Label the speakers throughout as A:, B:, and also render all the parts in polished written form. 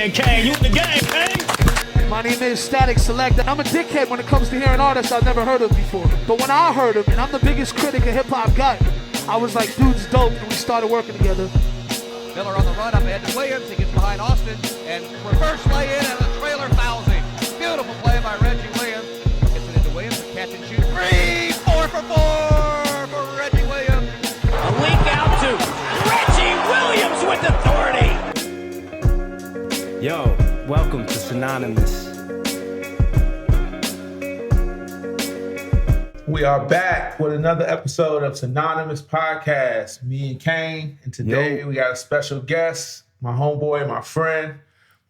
A: man, Kane. You in the game, Kane?
B: My name is Static Select, and I'm a dickhead when it comes to hearing artists I've never heard of before. But when I heard him, and I'm the biggest critic of hip-hop got, I was like, dude's dope, and we started working together.
C: Miller on the run up ahead to Williams. He gets behind Austin, and reverse lay-in, and the trailer fouls him. Beautiful play by Reggie Williams. Gets it into Williams, a catch and shoot. 3, 4 for 4 for Reggie Williams.
A: A link out to Reggie Williams with authority.
D: Yo, welcome to Synonymous.
E: We are back with another episode of Synonymous Podcast. Me and Kane, and today we got a special guest, my homeboy, my friend,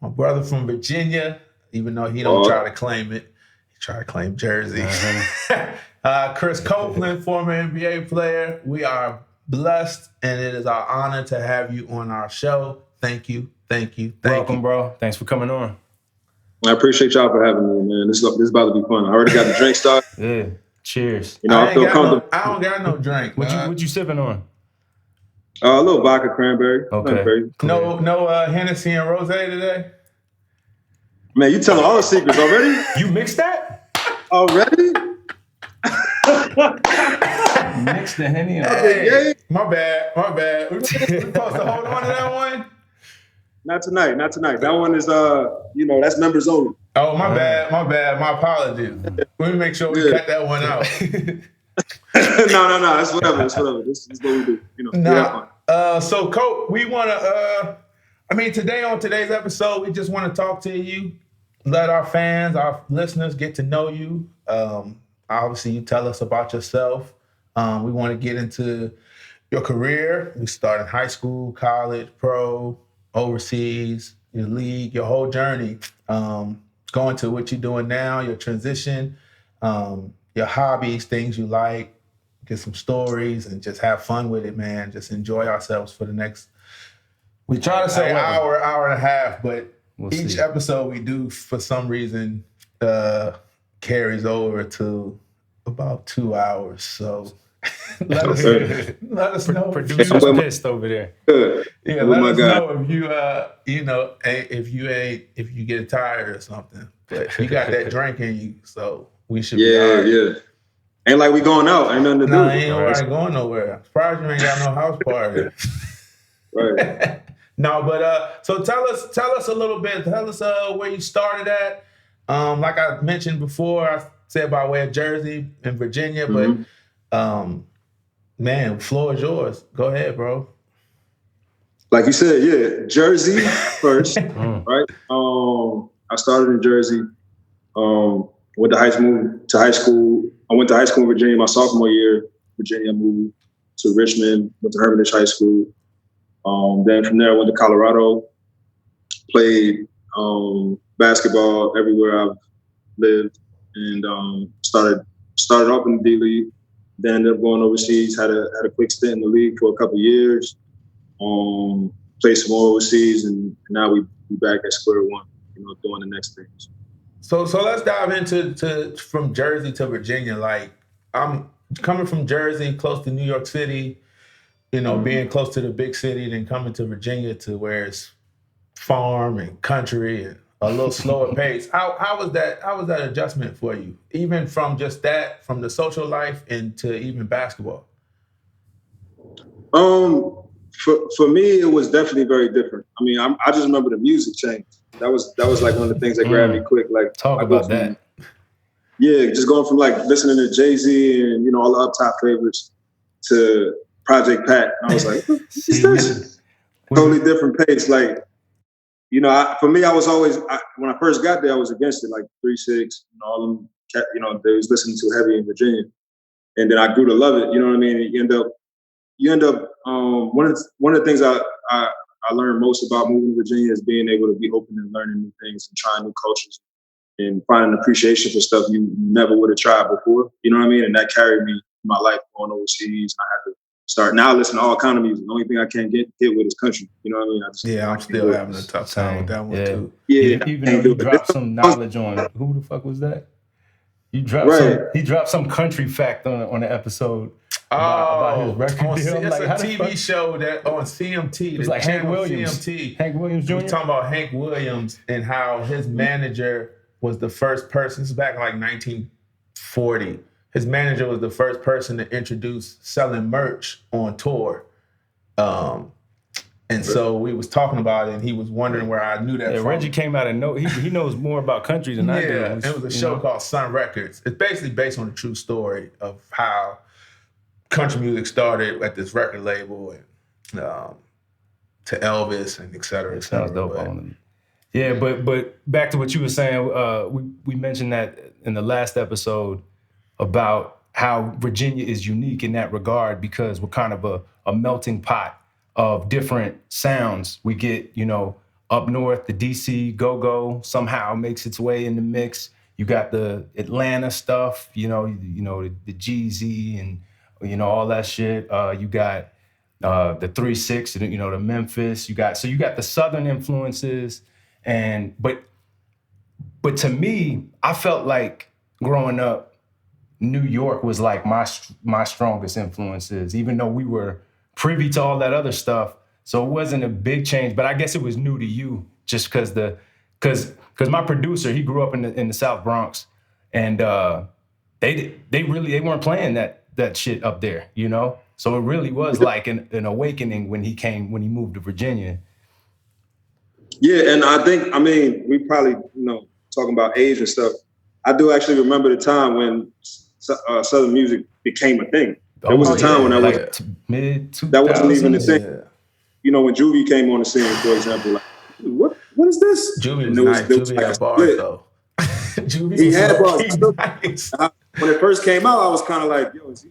E: my brother from Virginia, even though he don't try to claim it. He try to claim Jersey. Chris Copeland, former NBA player. We are blessed, and it is our honor to have you on our show. Thank you.
D: Welcome, bro. Thanks for coming on.
F: I appreciate y'all for having me, man. This is about to be fun. I already got the drink started.
D: Yeah. Cheers.
F: You know, I feel comfortable.
E: I don't got no drink.
D: What you sipping on?
F: A little vodka cranberry.
D: Okay.
E: No Hennessy and Rose today?
F: Man, you telling all the secrets already?
D: You mixed that?
F: Already?
D: Mixed the Henny and
E: Hey, my bad. We supposed to hold on to that one?
F: Not tonight. That one is, that's members only.
E: Oh, my bad. My apologies. Let me make sure we cut that one out.
F: No. It's whatever. This is what we do.
E: So, Cope, we want to, today on today's episode, we just want to talk to you, let our fans, our listeners get to know you. Obviously, you tell us about yourself. We want to get into your career. We start in high school, college, pro, overseas, your league, your whole journey. Going to what you're doing now, your transition, your hobbies, things you like, get some stories and just have fun with it, man. Just enjoy ourselves for the next, we try to say hour and a half, but each episode we do for some reason carries over to about 2 hours. So let us know.
D: Producer's pissed over there.
E: Yeah, let us know if if you get tired or something. But you got that drink in you, so we should be all right.
F: Yeah. Ain't like we going out. Ain't nothing to do.
E: Ain't nobody going nowhere. I'm surprised you ain't got no house party.
F: Right.
E: No, but so tell us a little bit. Tell us where you started at. Like I mentioned before, I said by way of Jersey and Virginia, but man, floor is yours. Go ahead, bro.
F: Like you said, yeah, Jersey first, right? I started in Jersey. Went to high school. I went to high school in Virginia my sophomore year. Virginia, moved to Richmond. Went to Hermitage High School. Then from there, I went to Colorado. Played basketball everywhere I've lived, and started off in the D League. Then ended up going overseas. Had a quick stint in the league for a couple of years. Played some more overseas, and now we back at square one. Doing the next things.
E: So let's dive into from Jersey to Virginia. Like, I'm coming from Jersey, close to New York City. Being close to the big city, then coming to Virginia to where it's farm and country and a little slower pace. How was that adjustment for you? Even from just that, from the social life into even basketball?
F: For me, it was definitely very different. I just remember the music changed. That was like one of the things that grabbed me quick. Like,
D: talk about that.
F: Yeah, just going from like listening to Jay-Z and all the up top favorites to Project Pat. And I was like, what's this? Totally different pace. Like, for me, I was always when I first got there, I was against it. Like 3-6, all them, they was listening to heavy in Virginia, and then I grew to love it. You know what I mean? You end up. One of the things I learned most about moving to Virginia is being able to be open and learning new things and trying new cultures and finding appreciation for stuff you never would have tried before. You know what I mean? And that carried me in my life going overseas. I had to start now listen to all kind of music. The only thing I can't get with is country. You know what I mean?
E: I'm still having a tough time with that one too.
D: Yeah, even though you dropped some knowledge on who the fuck was that? You dropped
F: Right.
D: he dropped some country fact on the episode about his record
E: on
D: deal. I'm
E: it's
D: like,
E: a
D: how the
E: TV
D: fuck-
E: show that on CMT.
D: It was
E: the
D: like Hank
E: channel
D: Williams.
E: CMT.
D: Hank Williams Jr.
E: We talking about Hank Williams and how his manager was the first person. This is back in like 1940. His manager was the first person to introduce selling merch on tour. And so we was talking about it, and he was wondering where I knew that
D: Yeah,
E: from.
D: Reggie came out and he knows more about country than I do.
E: Yeah, it was a show
D: know?
E: called Sun Records. It's basically based on a true story of how country music started at this record label and to Elvis and et cetera, et
D: It sounds
E: cetera.
D: dope
E: But-
D: on him. Yeah, but back to what you were saying, we mentioned that in the last episode about how Virginia is unique in that regard because we're kind of a melting pot of different sounds. We get, up north, the DC go-go somehow makes its way in the mix. You got the Atlanta stuff, the Jeezy and, all that shit. You got the 3-6, the Memphis. You got the Southern influences. But to me, I felt like growing up, New York was like my strongest influences, even though we were privy to all that other stuff. So it wasn't a big change, but I guess it was new to you just because my producer, he grew up in the South Bronx, and they weren't playing that shit up there, So it really was like an awakening when he moved to Virginia.
F: Yeah, and we probably, talking about age and stuff. I do actually remember the time when Southern music became a thing. There was a time when
D: mid 2000s.
F: That wasn't even the thing.
E: Yeah.
F: When Juvie came on the scene, for example, like, what is this?
E: Juvie
F: And
E: was
F: there
E: nice.
F: was
E: Juvie
F: like
E: had
F: a
E: bars,
F: split.
E: though. Juvie
F: He
E: was
F: had
E: low-key
F: bars.
E: nice.
F: When it first came out, I was kind of like, yo, is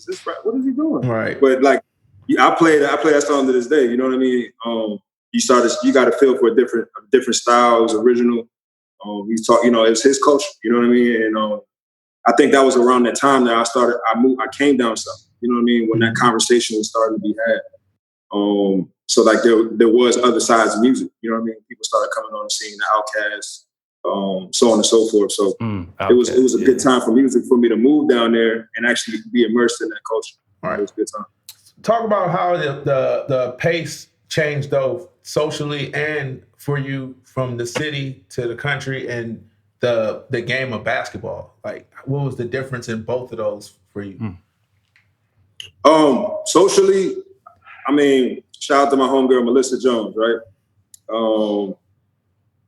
F: this right? What is he doing?
E: Right.
F: But like, I play that song to this day. You know what I mean? You got to feel for a different style. It was original. He's talking, it was his culture. You know what I mean? And I think that was around that time that I came down south. You know what I mean? When that conversation was starting to be had. So like there was other sides of music. You know what I mean? People started coming on the scene, the Outkast, so on and so forth. So it was a good time for music for me to move down there and actually be immersed in that culture.
E: Right.
F: It was a good time.
E: Talk about how the pace changed though socially and for you from the city to the country and the game of basketball. Like, what was the difference in both of those for you?
F: Socially, shout out to my homegirl Melissa Jones, right?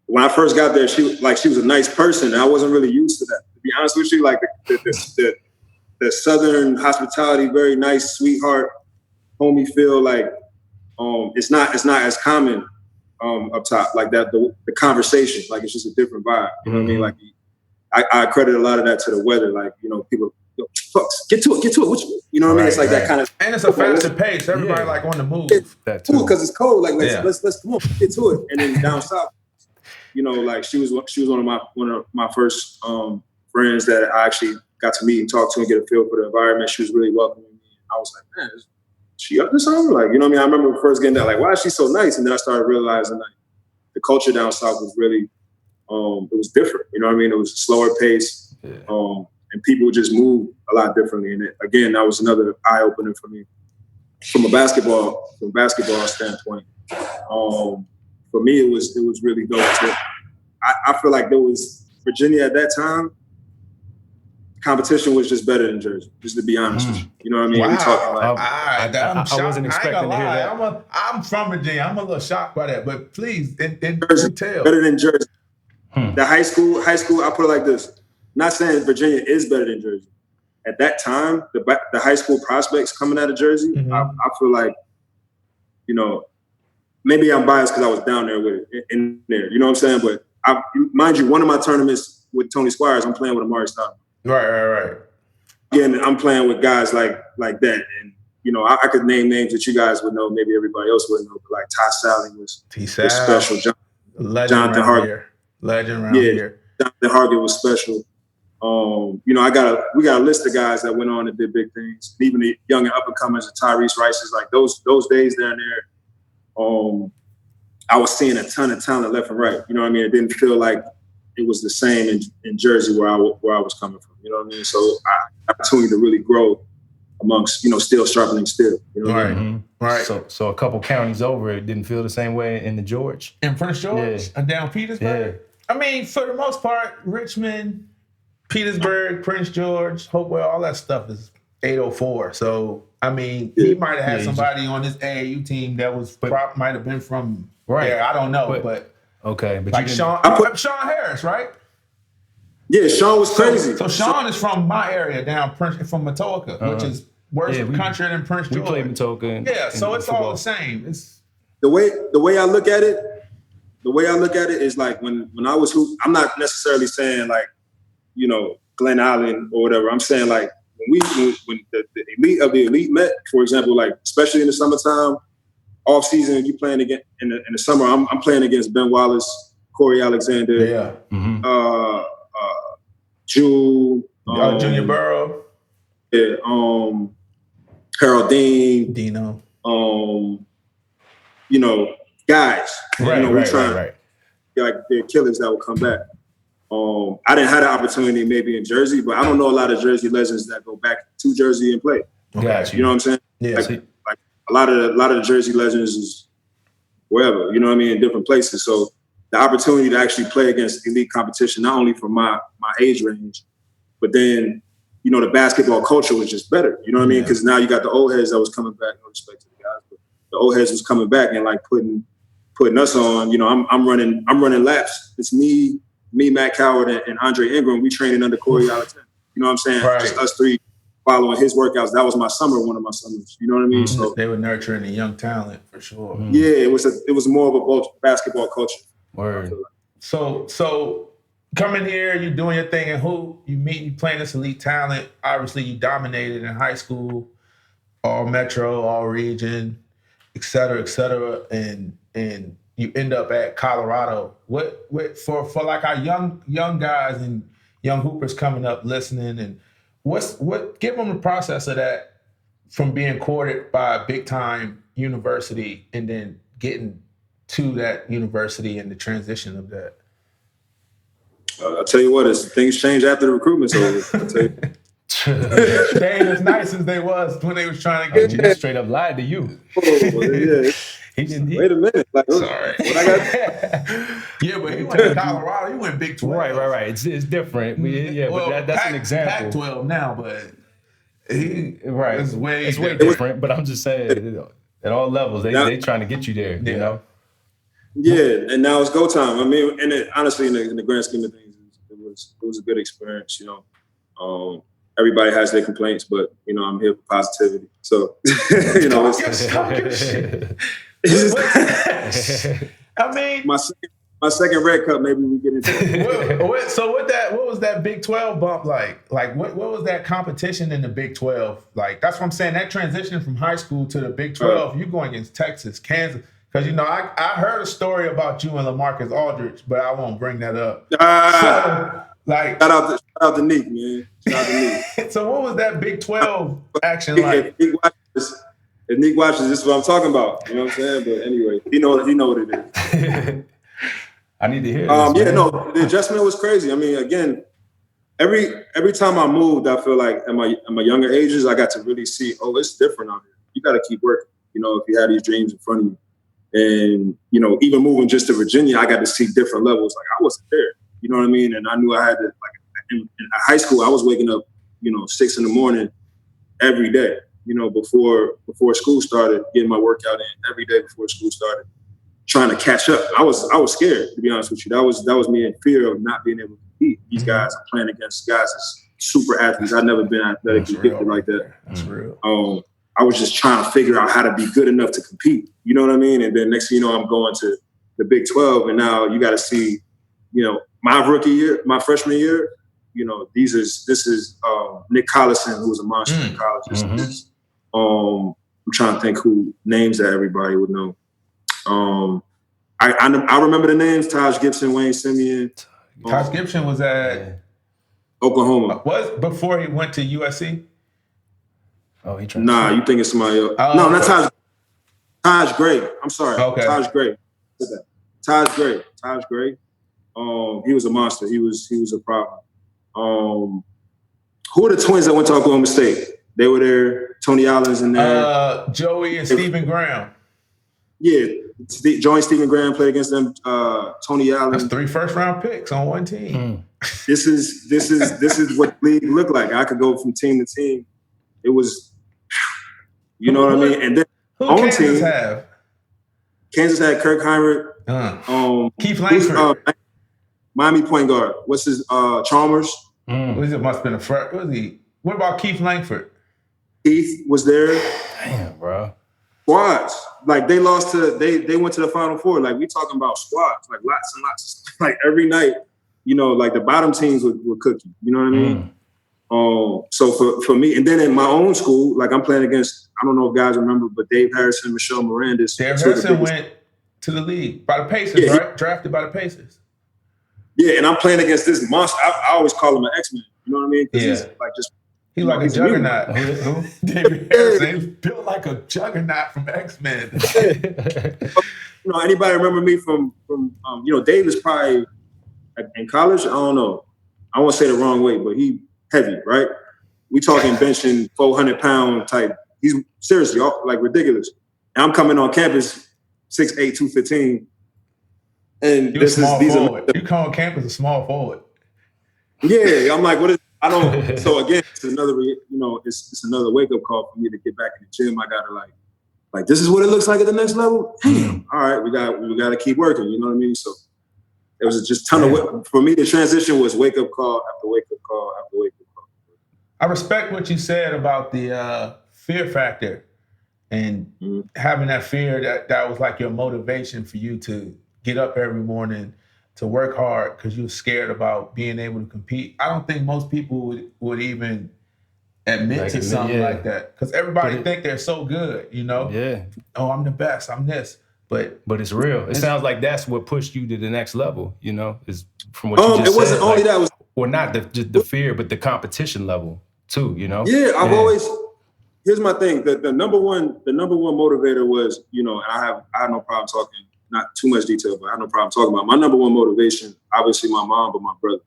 F: When I first got there, she was a nice person, and I wasn't really used to that. To be honest with you, like the Southern hospitality, very nice, sweetheart, homie feel. Like it's not as common up top like that. The conversation, like it's just a different vibe. You know what I mean? Like I credit a lot of that to the weather. Like people. Fucks, get to it. You know what I mean? It's like that kind of,
E: and it's a faster pace. Everybody like on the move.
D: That too,
F: because it's cold. Like let's come on, get to it. And then down south, like she was one of my first friends that I actually got to meet and talk to and get a feel for the environment. She was really welcoming me. I was like, man, is she up to something? Like, you know what I mean? I remember first getting that, like, why is she so nice? And then I started realizing like the culture down south was really, it was different. You know what I mean? It was a slower pace. Yeah. And people just move a lot differently. And again, that was another eye opener for me from a basketball standpoint. For me, it was really dope. I feel like there was Virginia at that time. Competition was just better than Jersey, just to be honest with you. You know what I mean?
E: Wow.
F: We talking like,
E: I
D: wasn't expecting to hear that.
E: I'm from Virginia. I'm a little shocked by that, but please, in
F: Jersey,
E: detail.
F: better than Jersey. The high school, I put it like this. Not saying Virginia is better than Jersey. At that time, the high school prospects coming out of Jersey, I feel like, maybe I'm biased because I was down there with it in there. You know what I'm saying? But mind you, one of my tournaments with Tony Squires, I'm playing with Amari Stoudemire.
E: Right.
F: Again, I'm playing with guys like that, and I could name names that you guys would know, maybe everybody else would know, but like Ty Sally was special.
E: Jonathan Hargett. Legend around here.
F: Jonathan Hargett was special. We got a list of guys that went on and did big things. Even the young and up and comers, Tyrese Rice's, like those days down there. I was seeing a ton of talent left and right. You know what I mean? It didn't feel like it was the same in Jersey where I was coming from. You know what I mean? So I opportunity to really grow amongst, still sharpening steel. You know what I mean?
E: Right.
D: So a couple counties over, it didn't feel the same way in the George?
E: In Prince George? And down Petersburg?
D: Yeah.
E: I mean, for the most part, Richmond, Petersburg, Prince George, Hopewell, all that stuff is 804. So, I mean, he might have had somebody on his AAU team that might have been from there. I don't know, but
D: okay. But
E: like Sean Harris, right?
F: Yeah, Sean was crazy.
E: So Sean is from my area down from Matoaka, which is worse country than Prince George.
D: We played Matoaka.
E: So it's all the same. It's
F: the way I look at it. The way I look at it is like when I was hoop. I'm not necessarily saying like, Glen Island or whatever. I'm saying like when the elite of the elite met, for example, like especially in the summertime, off season, you playing against in the summer. I'm playing against Ben Wallace, Corey Alexander, Jewel,
E: Junior Burrow,
F: Harold Dean,
E: Dino,
F: guys.
D: Right.
F: Like they're killers that will come back. I didn't have the opportunity maybe in Jersey, but I don't know a lot of Jersey legends that go back to Jersey and play.
D: Gotcha.
F: You know what I'm saying?
E: Yeah.
F: Like a lot of the Jersey legends is wherever, you know what I mean, in different places. So the opportunity to actually play against elite competition, not only from my age range, but then, the basketball culture was just better. You know what I mean? Because now you got the old heads that was coming back, no respect to the guys, but the old heads was coming back and like putting us on. I'm running laps. It's me, Matt Coward, and Andre Ingram. We training under Corey Alexander. You know what I'm saying?
E: Right.
F: Just us three following his workouts. That was one of my summers. You know what I mean? So
E: they were nurturing a young talent for sure.
F: Yeah, it was more of a basketball culture.
D: Word.
E: So coming here, you're doing your thing in hoop. You playing this elite talent. Obviously, you dominated in high school, all metro, all region, et cetera, and you end up at Colorado. What for like our young guys and young hoopers coming up listening, and what give them the process of that from being courted by a big time university and then getting to that university and the transition of that.
F: I'll tell you what, things change after the recruitment's over. I'll tell you.
E: They ain't as nice as they was when they was trying to get you.
D: He straight up lied to you.
F: Yeah. Wait a minute. Like,
E: sorry.
F: What I got?
E: Yeah, but he went to Colorado. He went Big 12.
D: Right. It's different. But that's an example.
E: Pac-12 now, but
D: it's way
E: different.
D: different. But I'm just saying, at all levels, they trying to get you there. You know.
F: Yeah, and now it's go time. I mean, and honestly, in the grand scheme of things, it was a good experience. Everybody has their complaints, but I'm here for positivity. So
E: I mean,
F: my second red cup. Maybe we get into it.
E: So what was that Big 12 bump like? Like what was that competition in the Big 12? Like that's what I'm saying. That transition from high school to the Big 12, you going against Texas, Kansas. Because, I heard a story about you and LaMarcus Aldridge, but I won't bring that up.
F: Shout out to Nick, man. Shout out to Nick.
E: So what was that Big 12 action like?
F: If Nick watches, this is what I'm talking about. You know what I'm saying? But anyway, he know what it is.
D: I need to hear this.
F: The adjustment was crazy. I mean, again, every time I moved, I feel like at my younger ages, I got to really see, it's different out here. You got to keep working, if you have these dreams in front of you. And, even moving just to Virginia, I got to see different levels. Like I wasn't there, you know what I mean? And I knew I had to, like in high school, I was waking up, 6 a.m. every day, before school started, getting my workout in every day before school started, trying to catch up. I was scared, to be honest with you. That was me in fear of not being able to compete. These guys, I'm playing against guys as super athletes. I've never been athletically gifted like that.
E: That's real.
F: I was just trying to figure out how to be good enough to compete. You know what I mean? And then next thing you know, I'm going to the Big 12, and now you got to see, my rookie year, my freshman year. This is Nick Collison, who was a monster in college. I'm trying to think who names that everybody would know. I remember the names: Taj Gibson, Wayne Simeon.
E: Taj Gibson was at
F: Oklahoma.
E: Was before he went to USC.
F: Oh, he tried. Nah, you think it's somebody else? No, not Taj. Taj Gray. I'm sorry.
E: Okay.
F: Taj Gray. Taj Gray. He was a monster. He was a problem. Who are the twins that went to Oklahoma State? They were there. Tony Allen's in there.
E: Joey and Stephen Graham.
F: Yeah, Joey and Stephen Graham played against them. Tony Allen.
E: That's 3 first-round picks on one team.
F: This is what the league looked like. I could go from team to team. It was, you know what I mean. And then
E: who
F: on
E: Kansas
F: team,
E: have?
F: Kansas had Kirk Heinrich.
E: Keith Langford.
F: Miami point guard. What's his Chalmers?
E: It must have been a first. What about Keith Langford?
F: Keith was there.
D: Damn, bro.
F: Squads. Like they went to the Final Four. Like we talking about squads, like lots and lots. Like every night, you know, like the bottom teams would cook you. You know what I mean? So for me, and then in my own school, like I'm playing against, I don't know if guys remember, but Dave Harrison, Michelle Mirandis.
E: Dave Harrison went to the league by the Pacers, right? Drafted by the Pacers.
F: Yeah, and I'm playing against this monster. I always call him an X-Men. You know what I mean?
E: Yeah. He's like a juggernaut. David Harrison, he's built like a juggernaut from X-Men.
F: You know, anybody remember me from you know, Dave is probably in college. I don't know. I won't say the wrong way, but he heavy, right? We talking benching 400-pound type. He's seriously like ridiculous. And I'm coming on campus 6'8", 215. And
E: You're a small forward. You come on campus a small forward.
F: Yeah, I'm like, what is? I don't. So again, it's another, you know, it's another wake up call for me to get back in the gym. I gotta like this is what it looks like at the next level. Damn. All right, we got to keep working. You know what I mean? So it was just ton of for me. The transition was wake up call after wake up call after wake up call.
E: I respect what you said about the fear factor and having that fear that was like your motivation for you to get up every morning to work hard because you were scared about being able to compete. I don't think most people would even admit to something like that because everybody think they're so good, you know?
D: Yeah.
E: Oh, I'm the best. I'm this. But
D: it's real. It sounds like that's what pushed you to the next level, you know, is from what you just said.
F: It wasn't only that.
D: Or not the fear, but the competition level too, you know?
F: Yeah, I've always, here's my thing. The number one motivator was, you know, and I have no problem talking, not too much detail, but I have no problem talking about my number one motivation, obviously my mom, but my brother.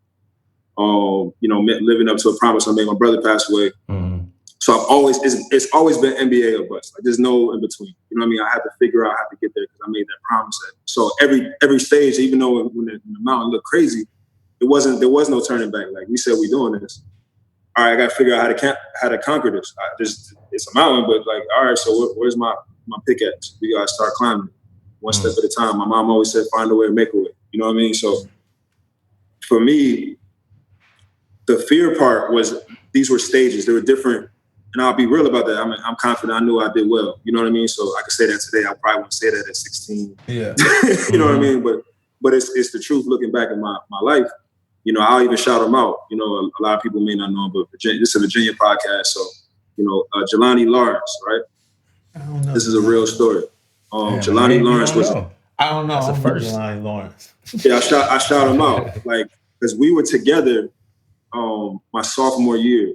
F: You know, living up to a promise I made. My brother passed away. So it's always been NBA or bust. Like there's no in between. You know what I mean? I had to figure out how to get there because I made that promise. So every stage, even though when the mountain looked crazy, there was no turning back. Like we said, we doing this. All right, I got to figure out how to conquer this. It's a mountain, but like, all right, so where's my pickaxe? We got to start climbing one step at a time. My mom always said, find a way, make a way. You know what I mean? So for me, the fear part was these were stages. They were different. And I'll be real about that. I'm confident I knew I did well. You know what I mean? So I could say that today. I probably wouldn't say that at 16.
E: Yeah.
F: You know what I mean? But it's the truth looking back in my life. You know, I'll even shout them out. You know, a lot of people may not know him, but this is a Virginia podcast. So, you know, Jelani Lawrence, right?
E: I don't know.
F: This is a real story. Jelani Lawrence was.
E: I don't know.
D: That's the first.
E: Jelani Lawrence.
F: Yeah, I shout him out. Like, because we were together my sophomore year.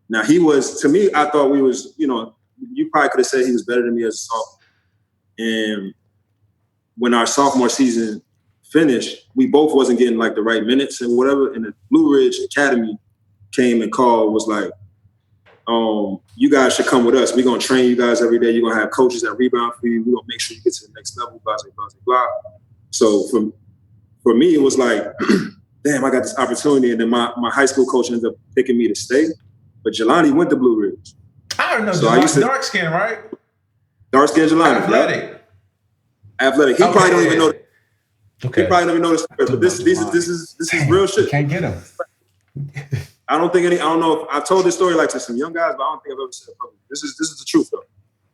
F: Now he was, to me, I thought we was, you know, you probably could have said he was better than me as a sophomore. And when our sophomore season finished, we both wasn't getting like the right minutes and whatever. And the Blue Ridge Academy came and called, was like, you guys should come with us. We're gonna train you guys every day. You're gonna have coaches that rebound for you. We're gonna make sure you get to the next level, blah, blah, blah, blah. So for me, it was like, damn, I got this opportunity. And then my high school coach ended up picking me to stay. But Jelani went to Blue Ridge.
E: I don't know.
F: So
E: Jelani, dark skin, right?
F: Dark skin Jelani.
E: Athletic.
F: Athletic. He probably don't even know.
E: Okay.
F: He probably don't even know the story. But this is real shit.
D: Can't get him.
F: I don't know if I've told this story like to some young guys, but I don't think I've ever said it publicly. This is the truth though.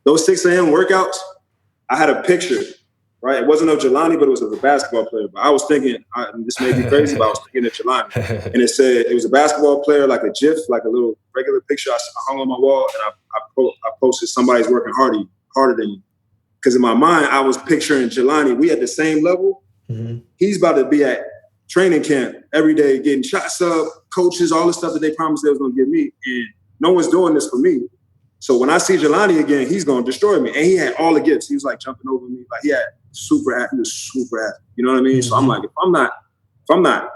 F: Those 6 a.m. workouts, I had a picture, right? It wasn't of Jelani, but it was of a basketball player. But I was thinking, this may be crazy, but I was thinking of Jelani. And it said, it was a basketball player, like a GIF, like a little regular picture I hung on my wall, and I posted, somebody's working harder than you. Because in my mind, I was picturing Jelani. We at the same level. Mm-hmm. He's about to be at training camp every day, getting shots up, coaches, all the stuff that they promised they was going to give me. And no one's doing this for me. So when I see Jelani again, he's going to destroy me. And he had all the gifts. He was like jumping over me. Like he was super athlete. You know what I mean? Mm-hmm. So I'm like, if if I'm not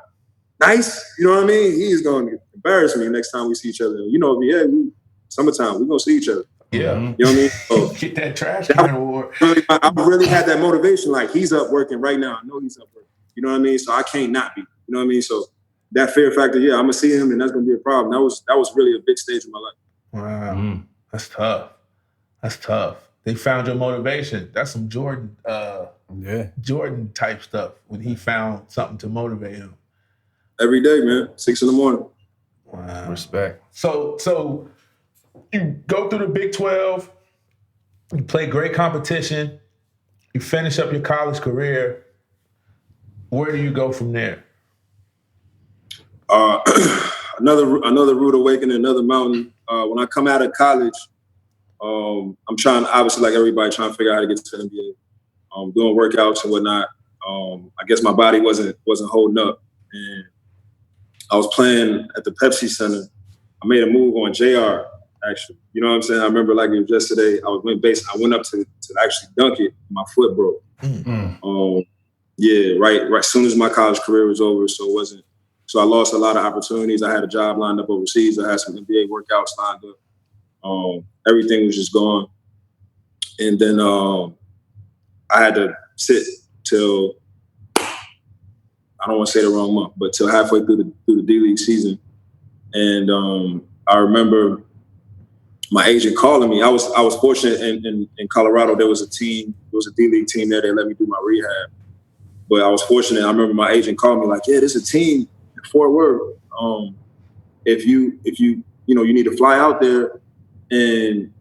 F: nice, you know what I mean? He's going to embarrass me next time we see each other. You know, summertime, we're going to see each other.
E: Yeah.
F: You know what I mean? So,
E: get that trash can award.
F: I really had that motivation. Like, he's up working right now. I know he's up working. You know what I mean? So I can't not be. You know what I mean? So that fear factor, yeah, I'm going to see him, and that's going to be a problem. That was really a big stage in my life.
E: Wow. That's tough. That's tough. They found your motivation. That's some Jordan type stuff when he found something to motivate him.
F: Every day, man. 6 a.m.
D: Wow. Respect.
E: So you go through the Big 12, you play great competition, you finish up your college career. Where do you go from there?
F: Another rude awakening, another mountain. When I come out of college, I'm trying, obviously, like everybody, trying to figure out how to get to the NBA. Doing workouts and whatnot. I guess my body wasn't holding up, and I was playing at the Pepsi Center. I made a move on JR, actually. You know what I'm saying? I remember like it was yesterday. I went up to actually dunk it. My foot broke. Yeah, right. As soon as my college career was over, so I lost a lot of opportunities. I had a job lined up overseas. I had some NBA workouts lined up. Everything was just gone. And then I had to sit till, I don't want to say the wrong month, but till halfway through the D-League season. And I remember my agent calling me. I was fortunate in Colorado. There was a D-League team there. They let me do my rehab. But I was fortunate. I remember my agent called me like, yeah, there's a team in Fort Worth. If you need to fly out there and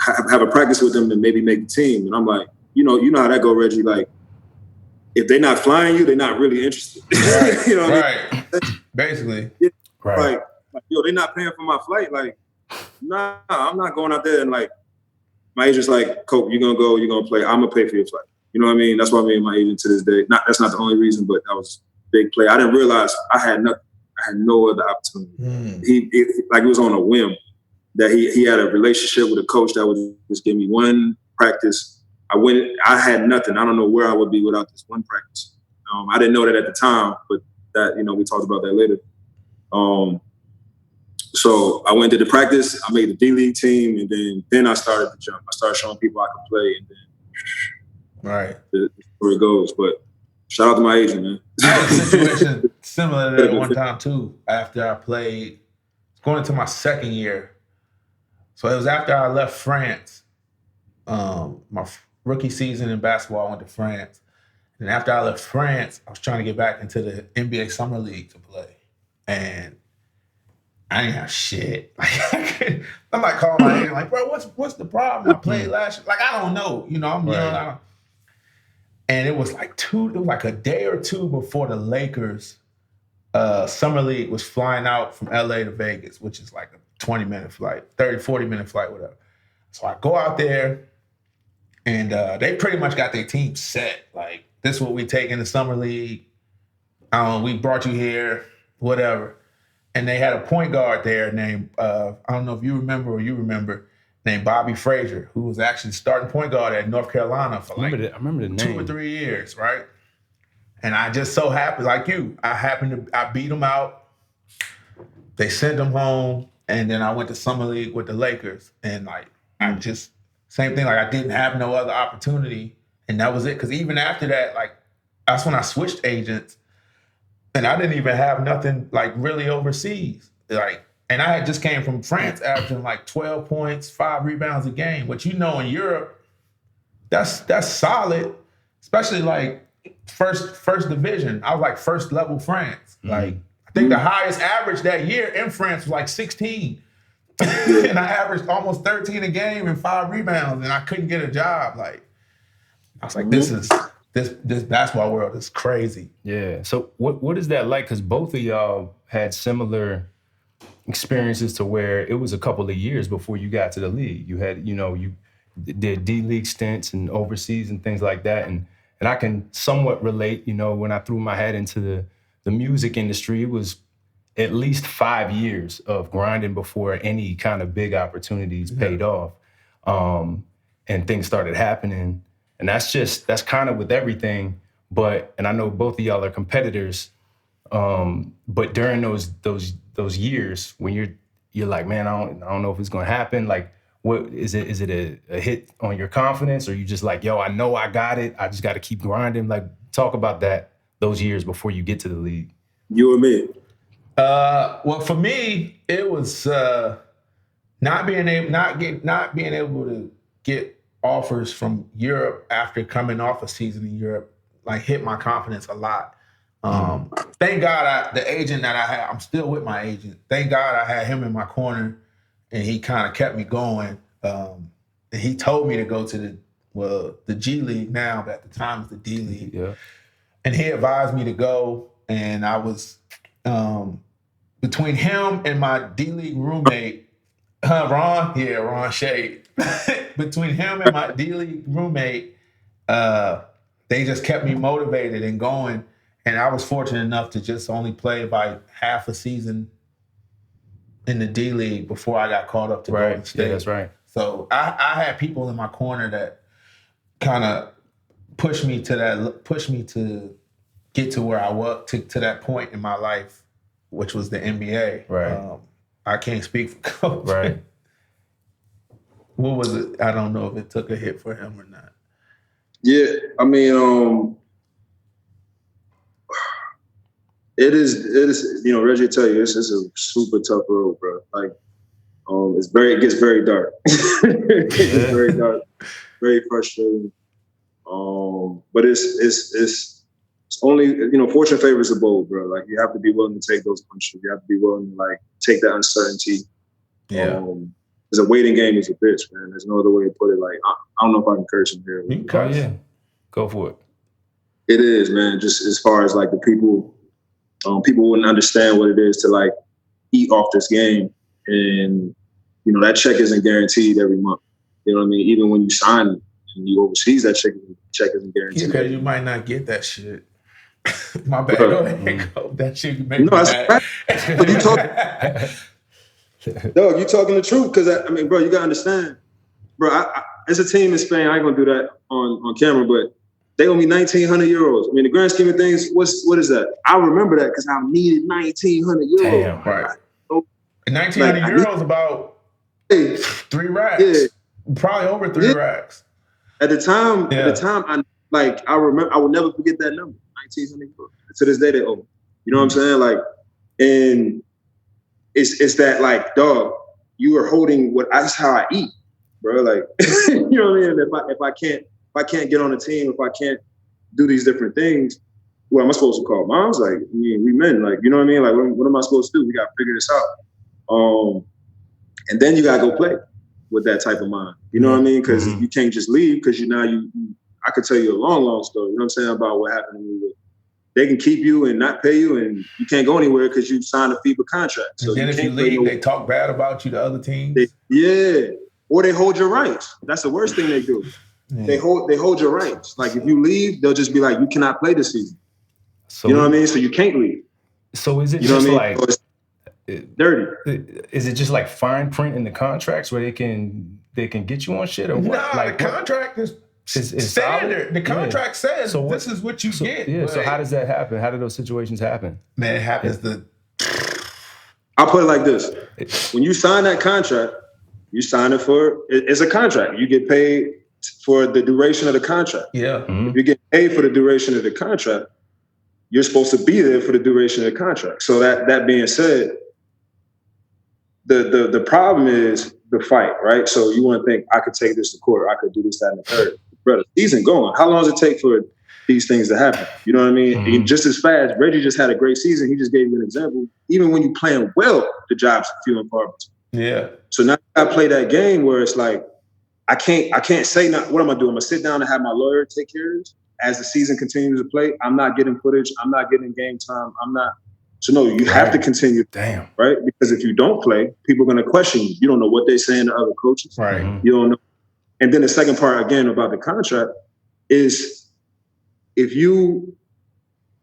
F: have a practice with them and maybe make the team. And I'm like, you know how that go, Reggie. Like, if they're not flying you, they're not really interested.
E: Right.
F: You know what
E: right.
F: I mean?
E: Basically.
F: Yeah.
D: Right.
F: Like, yo, they're not paying for my flight. Like, nah, I'm not going out there. And like, my agent's like, Cope, you're gonna go, you're gonna play. I'm gonna pay for your flight. You know what I mean? That's why I'm my agent to this day. That's not the only reason, but that was a big play. I didn't realize I had no other opportunity. It was on a whim that he had a relationship with a coach that would just give me one practice. I had nothing. I don't know where I would be without this one practice. I didn't know that at the time, but that, we talked about that later. So I went to the practice. I made the D-League team, and then I started to jump. I started showing people I could play, and then the story goes. But shout out to my agent, man.
E: I had a situation similar to that one time too. After I played, going into my second year. So it was after I left France. My rookie season in basketball, I went to France. And after I left France, I was trying to get back into the NBA Summer League to play. And I didn't have shit. I'm like calling my agent, like, bro, what's the problem? I played last year. Like, I don't know. I'm young. And it was like a day or two before the Lakers Summer League was flying out from LA to Vegas, which is like a 20-minute flight, 40-minute flight, whatever. So I go out there, and they pretty much got their team set. Like, this is what we take in the Summer League. We brought you here, whatever. And they had a point guard there named, I don't know if you remember, named Bobby Frazier, who was actually starting point guard at North Carolina for
D: I remember the name.
E: 2 or 3 years, right? And I just so happened, like you, I beat them out. They sent them home, and then I went to Summer League with the Lakers. And like, I just, same thing, like I didn't have no other opportunity. And that was it. Because even after that, like, that's when I switched agents. And I didn't even have nothing like really overseas. Like, and I had just came from France averaging like 12 points, 5 rebounds a game. Which in Europe, that's solid, especially like first division. I was like first level France. Like, I think the highest average that year in France was like 16. And I averaged almost 13 a game and 5 rebounds, and I couldn't get a job. Like, I was like, this basketball world is crazy.
D: Yeah. So what is that like? Because both of y'all had similar experiences to where it was a couple of years before you got to the league. You had, you did D-League stints and overseas and things like that. And I can somewhat relate, when I threw my head into the music industry, it was at least 5 years of grinding before any kind of big opportunities paid off. And things started happening. And that's kind of with everything. and I know both of y'all are competitors, but during those years when you're like, man, I don't know if it's gonna happen. Like, what is it? Is it a hit on your confidence, or you just like, yo, I know I got it. I just got to keep grinding. Like, talk about those years before you get to the league.
F: You and me.
E: Well, for me, it was not being able to get offers from Europe after coming off a season in Europe, like, hit my confidence a lot. Thank God the agent that I had, I'm still with my agent. Thank God I had him in my corner, and he kind of kept me going. And he told me to go to the G League now, but at the time it was the D League.
D: Yeah.
E: And he advised me to go, and I was between him and my D League roommate, Ron Shade. Between him and my D League roommate, they just kept me motivated and going. And I was fortunate enough to just only play by half a season in the D League before I got called up to Golden State.
D: Yeah, that's right.
E: So I had people in my corner that kind of pushed me to get to where I was, to that point in my life, which was the NBA.
D: Right.
E: I can't speak for Coach.
D: Right.
E: What was it? I don't know if it took a hit for him or not.
F: Yeah, I mean, it is. You know, Reggie will tell you, it's a super tough road, bro. Like, it gets very dark. It gets very dark, very frustrating. But it's only, you know, fortune favors the bold, bro. Like, you have to be willing to take those punches. You have to be willing to, like, take that uncertainty.
E: Yeah.
F: It's a waiting game is a bitch, man. There's no other way to put it. Like, I don't know if I can curse in here.
E: You can curse.
D: Oh, yeah. Go for it.
F: It is, man. Just as far as, like, the people wouldn't understand what it is to, like, eat off this game. And, you know, that check isn't guaranteed every month. You know what I mean? Even when you sign and you overseas, that check isn't guaranteed.
E: Because you might not get that shit. My bad. Go ahead. Go. That shit you make me mad.
F: But you Dog, you talking the truth? Because, I mean, bro, you got to understand. Bro, I, as a team in Spain, I ain't going to do that on camera, but they owe me 1,900 euros. I mean, the grand scheme of things, what is that? I remember that because I needed 1,900 euros.
D: Damn,
E: right. 1,900 euros about 3 racks. Yeah. Probably over 3 racks.
F: At the time, I remember, I will never forget that number, 1,900 euros. To this day, they owe me. You know what I'm saying? Like, and it's that, like, dog, you are holding that's how I eat, bro. Like, you know what I mean? If I can't get on the team, if I can't do these different things, what am I supposed to call? Mom's like, I mean, we men, like, you know what I mean? Like, what am I supposed to do? We got to figure this out. And then you got to go play with that type of mind. You know what I mean? Because you can't just leave because I could tell you a long, long story, you know what I'm saying, about what happened to me. They can keep you and not pay you, and you can't go anywhere because you signed a FIBA contract. So
E: and then if you leave, they talk bad about you to other teams.
F: Or they hold your rights. That's the worst thing they do. Yeah. They hold your rights. Like, if you leave, they'll just be like, you cannot play this season. So, you know what I mean? So you can't leave.
D: So is it dirty? Is it just like fine print in the contracts where they can get you on shit, or what?
E: Nah, like, the contract is standard. Solid? The contract says this is what you get.
D: Yeah. So how does that happen? How do those situations happen?
E: Man, it happens.
F: I'll put it like this: when you sign that contract, you sign it for it's a contract. You get paid for the duration of the contract.
E: Yeah.
F: If you get paid for the duration of the contract, you're supposed to be there for the duration of the contract. So that being said, the problem is the fight, right? So you want to think, I could take this to court, I could do this, that, and the third. Brother, season going. How long does it take for these things to happen? You know what I mean? Just as fast. Reggie just had a great season. He just gave you an example. Even when you're playing well, the job's few and far between.
E: Yeah.
F: So now I play that game where it's like, I can't say what am I doing? I'm gonna sit down and have my lawyer take care of this as the season continues to play. I'm not getting footage. I'm not getting game time. I'm not. So no, you have to continue.
D: Damn.
F: Right? Because if you don't play, people are gonna question you. You don't know what they're saying to other coaches.
E: Right.
F: You don't know. And then the second part again about the contract is if you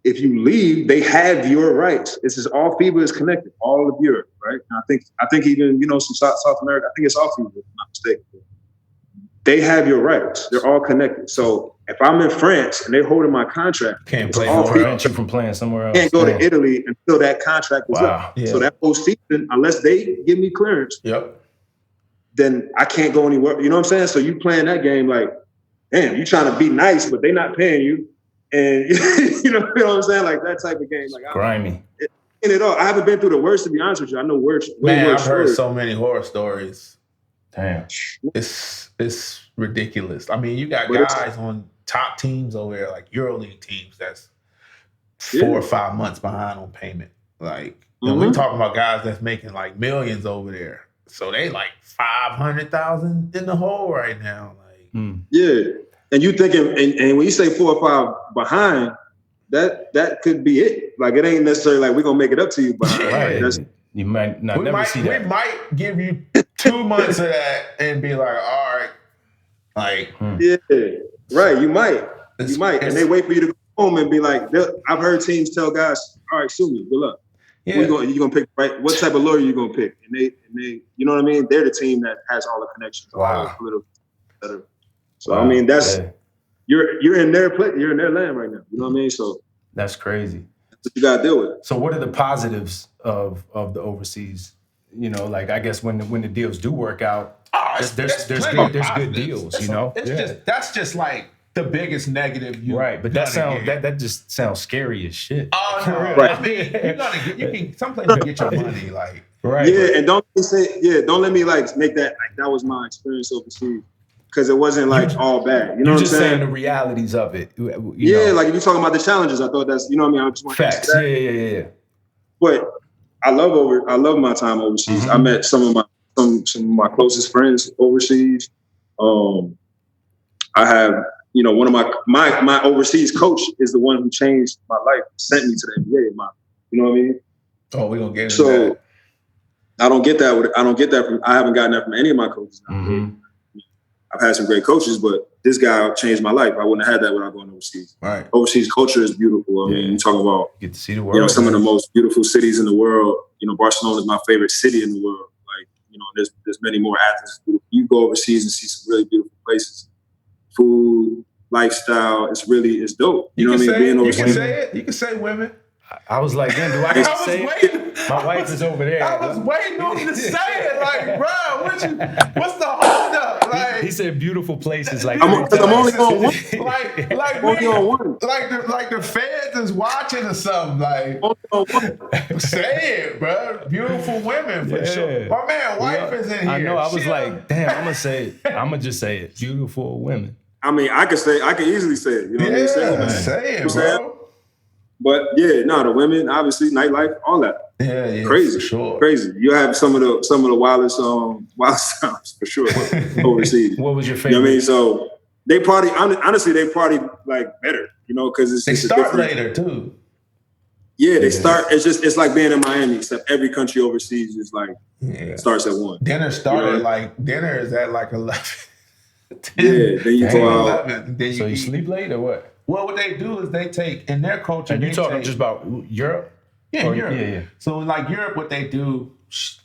F: leave, they have your rights. This is all FIBA is connected, all of Europe, right? And I think even, some South America, I think it's all FIBA, if I'm not mistaken. They have your rights. They're all connected. So if I'm in France and they're holding my contract,
E: Can't
F: it's
E: play
F: all
E: nowhere
F: free.
D: Prevent you from playing somewhere else.
F: Can't go to Italy until that contract is up.
E: Yeah.
F: So that postseason, unless they give me clearance,
E: Yep.
F: then I can't go anywhere. You know what I'm saying? So you playing that game like, damn, you trying to be nice, but they not paying you. And you know what I'm saying? Like that type of game. Like
D: Grimy.
F: in it all. I haven't been through the worst, to be honest with you. I know worse.
E: Man,
F: worse
E: I've heard
F: stories.
E: so many horror stories.
D: Damn.
E: It's ridiculous. I mean, you got
F: But it's-
E: guys on top teams over there, like EuroLeague teams, that's 4 or 5 months behind on payment. Like, you know, we talking about guys that's making like millions over there. So they like 500,000 in the hole right now. Like,
F: Yeah. And you thinking, and when you say 4 or 5 behind, that could be it. Like it ain't necessarily like we're gonna make it up to you behind.
D: Right.
F: That's,
D: You might not never see
E: we
D: that.
E: might give you 2 months of that and be like, all right, like,
F: yeah. Right. You might.
E: It's-
F: You might. And
E: it's-
F: they wait for you to go home and be like, I've heard teams tell guys, all right, sue me, good luck.
E: yeah.
F: You gonna pick right? What type of lawyer you gonna pick? And they, you know what I mean? They're the team that has all the connections.
D: Wow.
F: All the political, et cetera. So I mean, that's you're in their place, you're in their land right now. You know what I mean? So
D: That's crazy.
F: that's what you gotta deal with.
D: So what are the positives of the overseas? You know, like I guess when the deals do work out, there's good deals. You know,
E: That's just like the biggest negative.
D: right? But that just sounds scary as shit.
E: Oh no!
F: Right.
E: I mean, you can. Some places you get your money. Like,
D: Right?
F: Yeah, and don't let me like make that like that was my experience overseas. Because it wasn't like all bad. You know
D: You're
F: what I'm
D: just saying
F: saying?
D: the realities of it. You
F: Yeah,
D: know.
F: like if you're talking about the challenges, I thought that's, you know what I mean? I just want to
D: Facts.
F: answer that.
D: Yeah.
F: But I love my time overseas. I met some of my closest friends overseas. I have, you know, one of my overseas coach is the one who changed my life, sent me to the NBA. You know what I mean?
E: oh, we're gonna get into
F: So
E: that.
F: I don't get that. I haven't gotten that from any of my coaches. I've had some great coaches, but this guy changed my life. I wouldn't have had that without going overseas.
E: Right.
F: Overseas culture is beautiful. I mean, you talk about,
D: Get to see the world.
F: you know, some of the most beautiful cities in the world. You know, Barcelona is my favorite city in the world. Like, you know, there's many more. Athens. You go overseas and see some really beautiful places. Food, lifestyle, it's dope. You know what I mean? Being
E: You can
F: overseas.
E: say it. You can say women.
D: I was like, damn, do I have to say it?
E: waiting.
D: My wife is over there.
E: I was waiting on you to say it. Like, bro, what's the hold up? Like,
D: He said beautiful places. Like
F: I'm only on one.
E: like
F: I'm only on one.
E: like the feds is watching or something. Like,
F: Only on one.
E: say it, bro. Beautiful women for sure. My man, wife is in here.
D: I know. I was
E: Chill.
D: like, damn, I'm gonna say it. I'm gonna just say it. Beautiful women.
F: I mean, I could easily say it. You know what I mean?
E: say it,
F: You know what I'm
E: bro.
F: But yeah, no, the women, obviously, nightlife, all that.
E: Yeah,
F: Crazy,
E: for sure.
F: crazy. You have some of the wildest sounds for sure overseas.
D: What was your
F: You
D: favorite?
F: know what I mean? So they party. Honestly, they party like better. You know, because
E: They
F: it's a
E: start
F: different-
E: later too.
F: Yeah, they start. It's like being in Miami, except every country overseas is like
E: Yeah.
F: starts at 1.
E: Dinner started
F: Yeah.
E: dinner is at like 11.
F: Yeah, then you go out.
E: 11. Then
D: So you
E: eat.
D: sleep late or what?
E: Well, what they do is they take in their culture.
D: And you
E: they
D: talking
E: take-
D: just about Europe?
E: yeah,
D: or-
E: Europe.
D: yeah.
E: So in like Europe, what they do,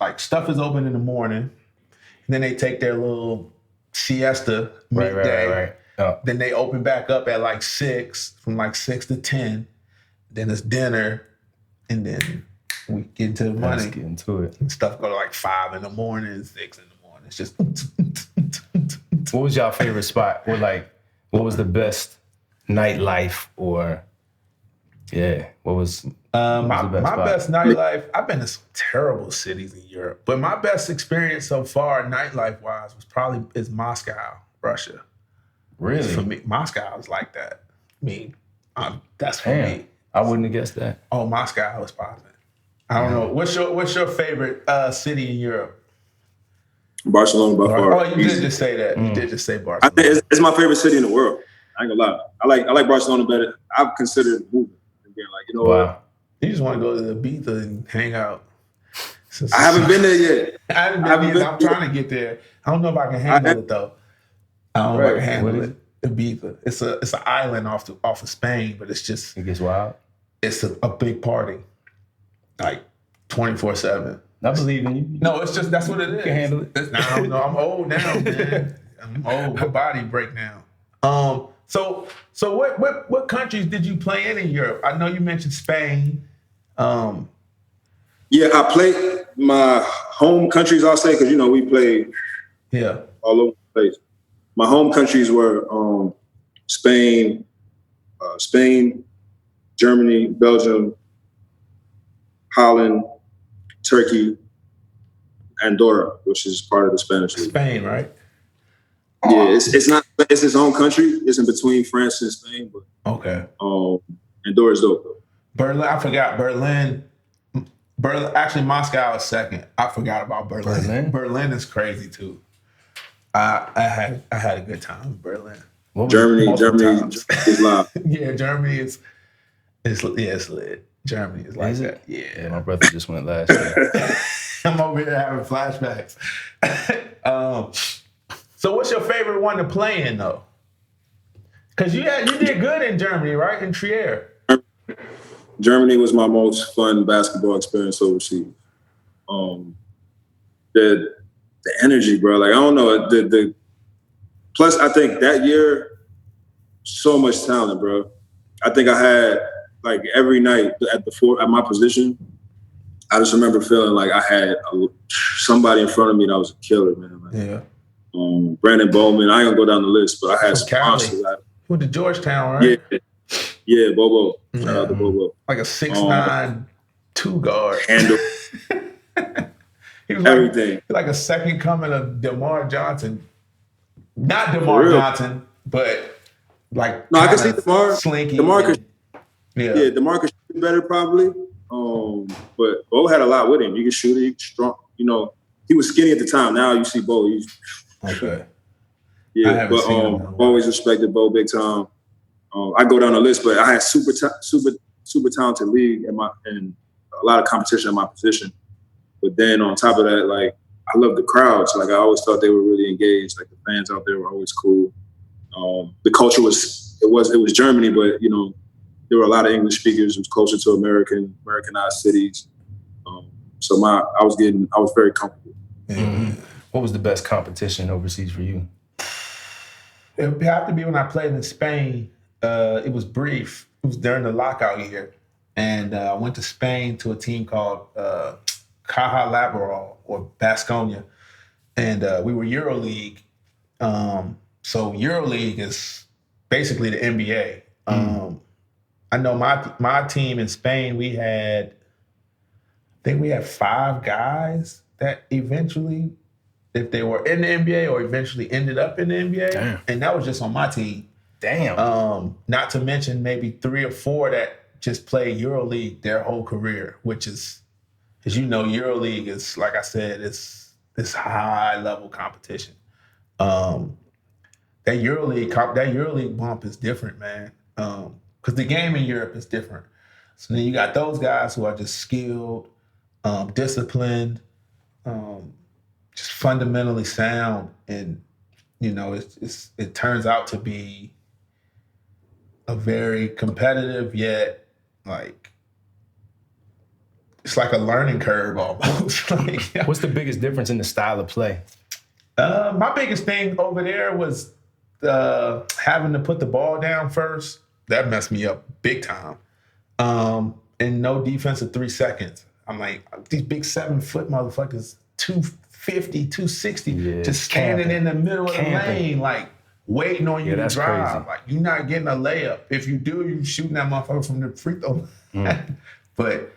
E: like stuff is open in the morning, and then they take their little siesta midday.
D: Right. Oh,
E: Then they open back up at like 6, from like 6 to 10. Then it's dinner, and then we get into the
D: let's
E: money.
D: get into it.
E: And stuff go to like 5 in the morning, 6 in the morning. It's just
D: What was y'all favorite spot? Or like, what was the best nightlife? Or what was
E: my
D: the best spot?
E: best nightlife. I've been to some terrible cities in Europe, but my best experience so far, nightlife wise, is Moscow, Russia.
D: really?
E: For me, Moscow is like that. I mean, that's for
D: Damn,
E: me.
D: I wouldn't have guessed that.
E: Oh, Moscow was popping. I don't know. What's your favorite city in Europe?
F: Barcelona by far.
E: Oh, you did just say that. You did just say
F: I
E: Barcelona.
F: think it's my favorite city in the world. I ain't gonna lie. I like Barcelona better. I've considered moving and being like, you know what?
D: Wow.
E: You just want to go to the Ibiza and hang out.
F: I haven't been there yet.
E: I haven't been either. I'm trying to get there. I don't know if I can handle it though. I don't know if I can handle
D: What is
E: it. Ibiza. It's an island off of Spain, but it's
D: It gets wild.
E: it's a big party, like 24/7.
D: I believe in you.
E: No, it's just that's what it is.
D: can handle it.
E: I don't know. I'm old now, man. I'm old. My body break now. So what countries did you play in Europe? I know you mentioned Spain.
F: Yeah, I played my home countries, I'll say, because, we played all over the place. My home countries were Spain, Germany, Belgium, Holland, Turkey, Andorra, which is part of the Spanish league.
E: Spain, right?
F: Yeah, it's not. It's its own country. It's in between France and Spain, but
E: Okay.
F: Andorra's dope though.
E: Berlin, I forgot Berlin. Actually, Moscow is second. I forgot about Berlin. Berlin is crazy too. I had a good time in Berlin.
F: Germany is live.
E: Yeah, Germany is it's lit. Germany is like that.
D: Yeah, my brother just went last year.
E: I'm over here having flashbacks. So what's your favorite one to play in though? Because you did good in Germany, right? In Trier.
F: Germany was my most fun basketball experience overseas. The energy, bro. Like, I don't know. The plus, I think that year, so much talent, bro. I think I had like every night at my position. I just remember feeling like I had somebody in front of me that was a killer, man. Like,
E: Yeah.
F: Brandon Bowman. I ain't gonna go down the list, but I had some
E: Cali.
F: monsters.
E: Went to Georgetown, right?
F: Yeah, Bobo. Shout out to Bobo.
E: Like a 6'9", 2 guard.
F: Handle
E: He was
F: everything.
E: like a second coming of DeMar Johnson. Not DeMar Johnson, but like
F: I can see DeMar.
E: Slinky.
F: DeMar
E: yeah,
F: DeMar could shoot better probably. But Bo had a lot with him. He could shoot it. He could strong. He was skinny at the time. Now you see Bo. He's
E: okay.
F: Yeah, but always respected Bo big time. I go down the list, but I had super talented league and a lot of competition in my position. But then on top of that, like, I love the crowds. Like, I always thought they were really engaged. Like, the fans out there were always cool. The culture was Germany, but there were a lot of English speakers. It was closer to Americanized cities. So I was very comfortable.
D: Mm-hmm. What was the best competition overseas for you?
E: It would have to be when I played in Spain. It was brief. It was during the lockout year. And I went to Spain to a team called Caja Laboral or Baskonia. And we were EuroLeague. So EuroLeague is basically the NBA. I know my team in Spain, I think we had 5 guys that eventually, if they were in the NBA or eventually ended up in the NBA.
D: Damn.
E: And that was just on my team.
D: Damn.
E: Not to mention maybe 3 or 4 that just played EuroLeague their whole career, which is, as you know, EuroLeague is, like I said, it's high level competition. That EuroLeague bump is different, man. Because the game in Europe is different. So then you got those guys who are just skilled, disciplined, just fundamentally sound, and it turns out to be a very competitive yet it's like a learning curve almost.
D: What's the biggest difference in the style of play?
E: My biggest thing over there was having to put the ball down first. That messed me up big time. And no defense of 3 seconds. I'm like, these big 7-foot motherfuckers, 250, 260, just standing in the middle of the lane, like waiting on you to drive.
D: Crazy.
E: Like, you're not getting a layup. If you do, you're shooting that motherfucker from the free throw. But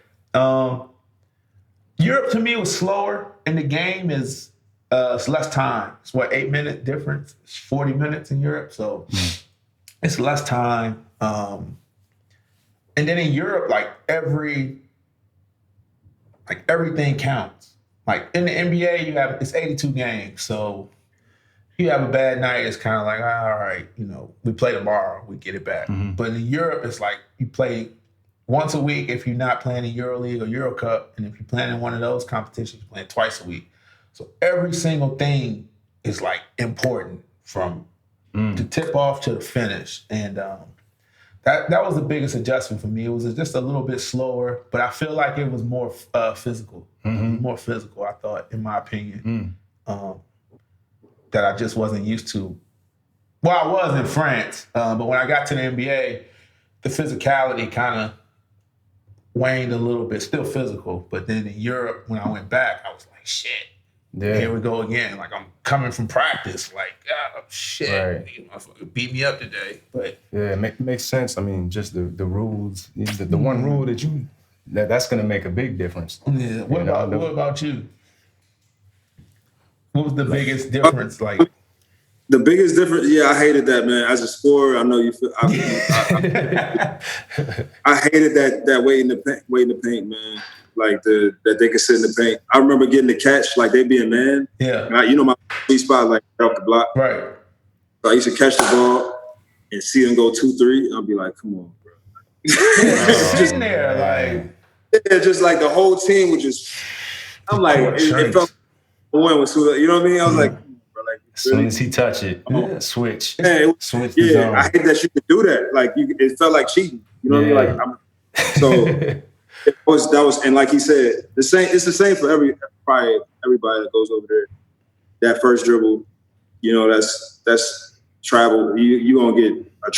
E: Europe to me was slower, and the game is it's less time. It's 8-minute difference. It's 40 minutes in Europe, so it's less time. And then in Europe, everything counts. Like in the NBA, it's 82 games. So if you have a bad night, it's kind of like, all right, we play tomorrow, we get it back. Mm-hmm. But in Europe, it's like you play once a week if you're not playing in EuroLeague or Euro Cup. And if you're playing in one of those competitions, you're playing twice a week. So every single thing is like important from the tip off to the finish. And that was the biggest adjustment for me. It was just a little bit slower, but I feel like it was more physical. Mm-hmm. More physical, I thought, in my opinion, that I just wasn't used to. Well, I was in France, but when I got to the NBA, the physicality kind of waned a little bit. Still physical, but then in Europe, when I went back, I was like, shit.
D: Yeah.
E: Here we go again. Like I'm coming from practice. Like, shit,
D: Right.
E: you motherfucker beat me up today. But
D: Yeah, it makes sense. I mean, just the rules, the one rule that's gonna make a big difference.
E: yeah, what about you? What was the biggest difference? Like,
F: The biggest difference, I hated that, man. As a scorer, I know you feel. I hated that weight in the paint, man. Like that they could sit in the paint. I remember getting the catch, like they be a man.
E: yeah,
F: And my sweet spot, like off the block.
E: right.
F: So I used to catch the ball and see them go 2-3. I'd be like, come on, bro.
E: Sitting there, like,
F: Yeah, just like the whole team would just. I'm like, it felt one was too. You know what I mean? I was like, bro, like
D: As soon as he touch it, switch.
F: Man,
D: Switch the zone.
F: I hate that you could do that. Like it felt like cheating. You know what I mean? Like that was, and like he said, the same. It's the same for everybody that goes over there. That first dribble, that's travel. You gonna get a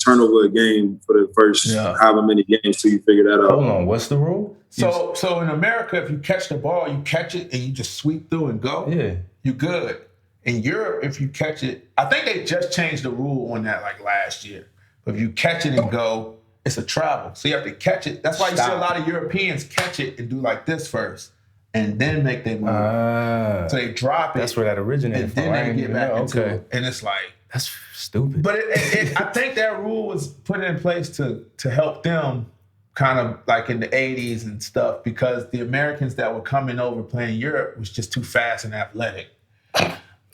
F: turnover a game for the first however many games till you figure that out.
D: Hold on, what's the rule?
E: So in America, if you catch the ball, you catch it and you just sweep through and go.
D: Yeah,
E: you good. In Europe, if you catch it, I think they just changed the rule on that like last year. But if you catch it and go, it's a travel. So you have to catch it. That's why you see a lot of Europeans catch it and do like this first and then make their move. So they drop it.
D: That's where that originated
E: and
D: from.
E: then they get back into it. And it's like,
D: that's stupid.
E: But I think that rule was put in place to help them kind of like in the 80s and stuff because the Americans that were coming over playing Europe was just too fast and athletic.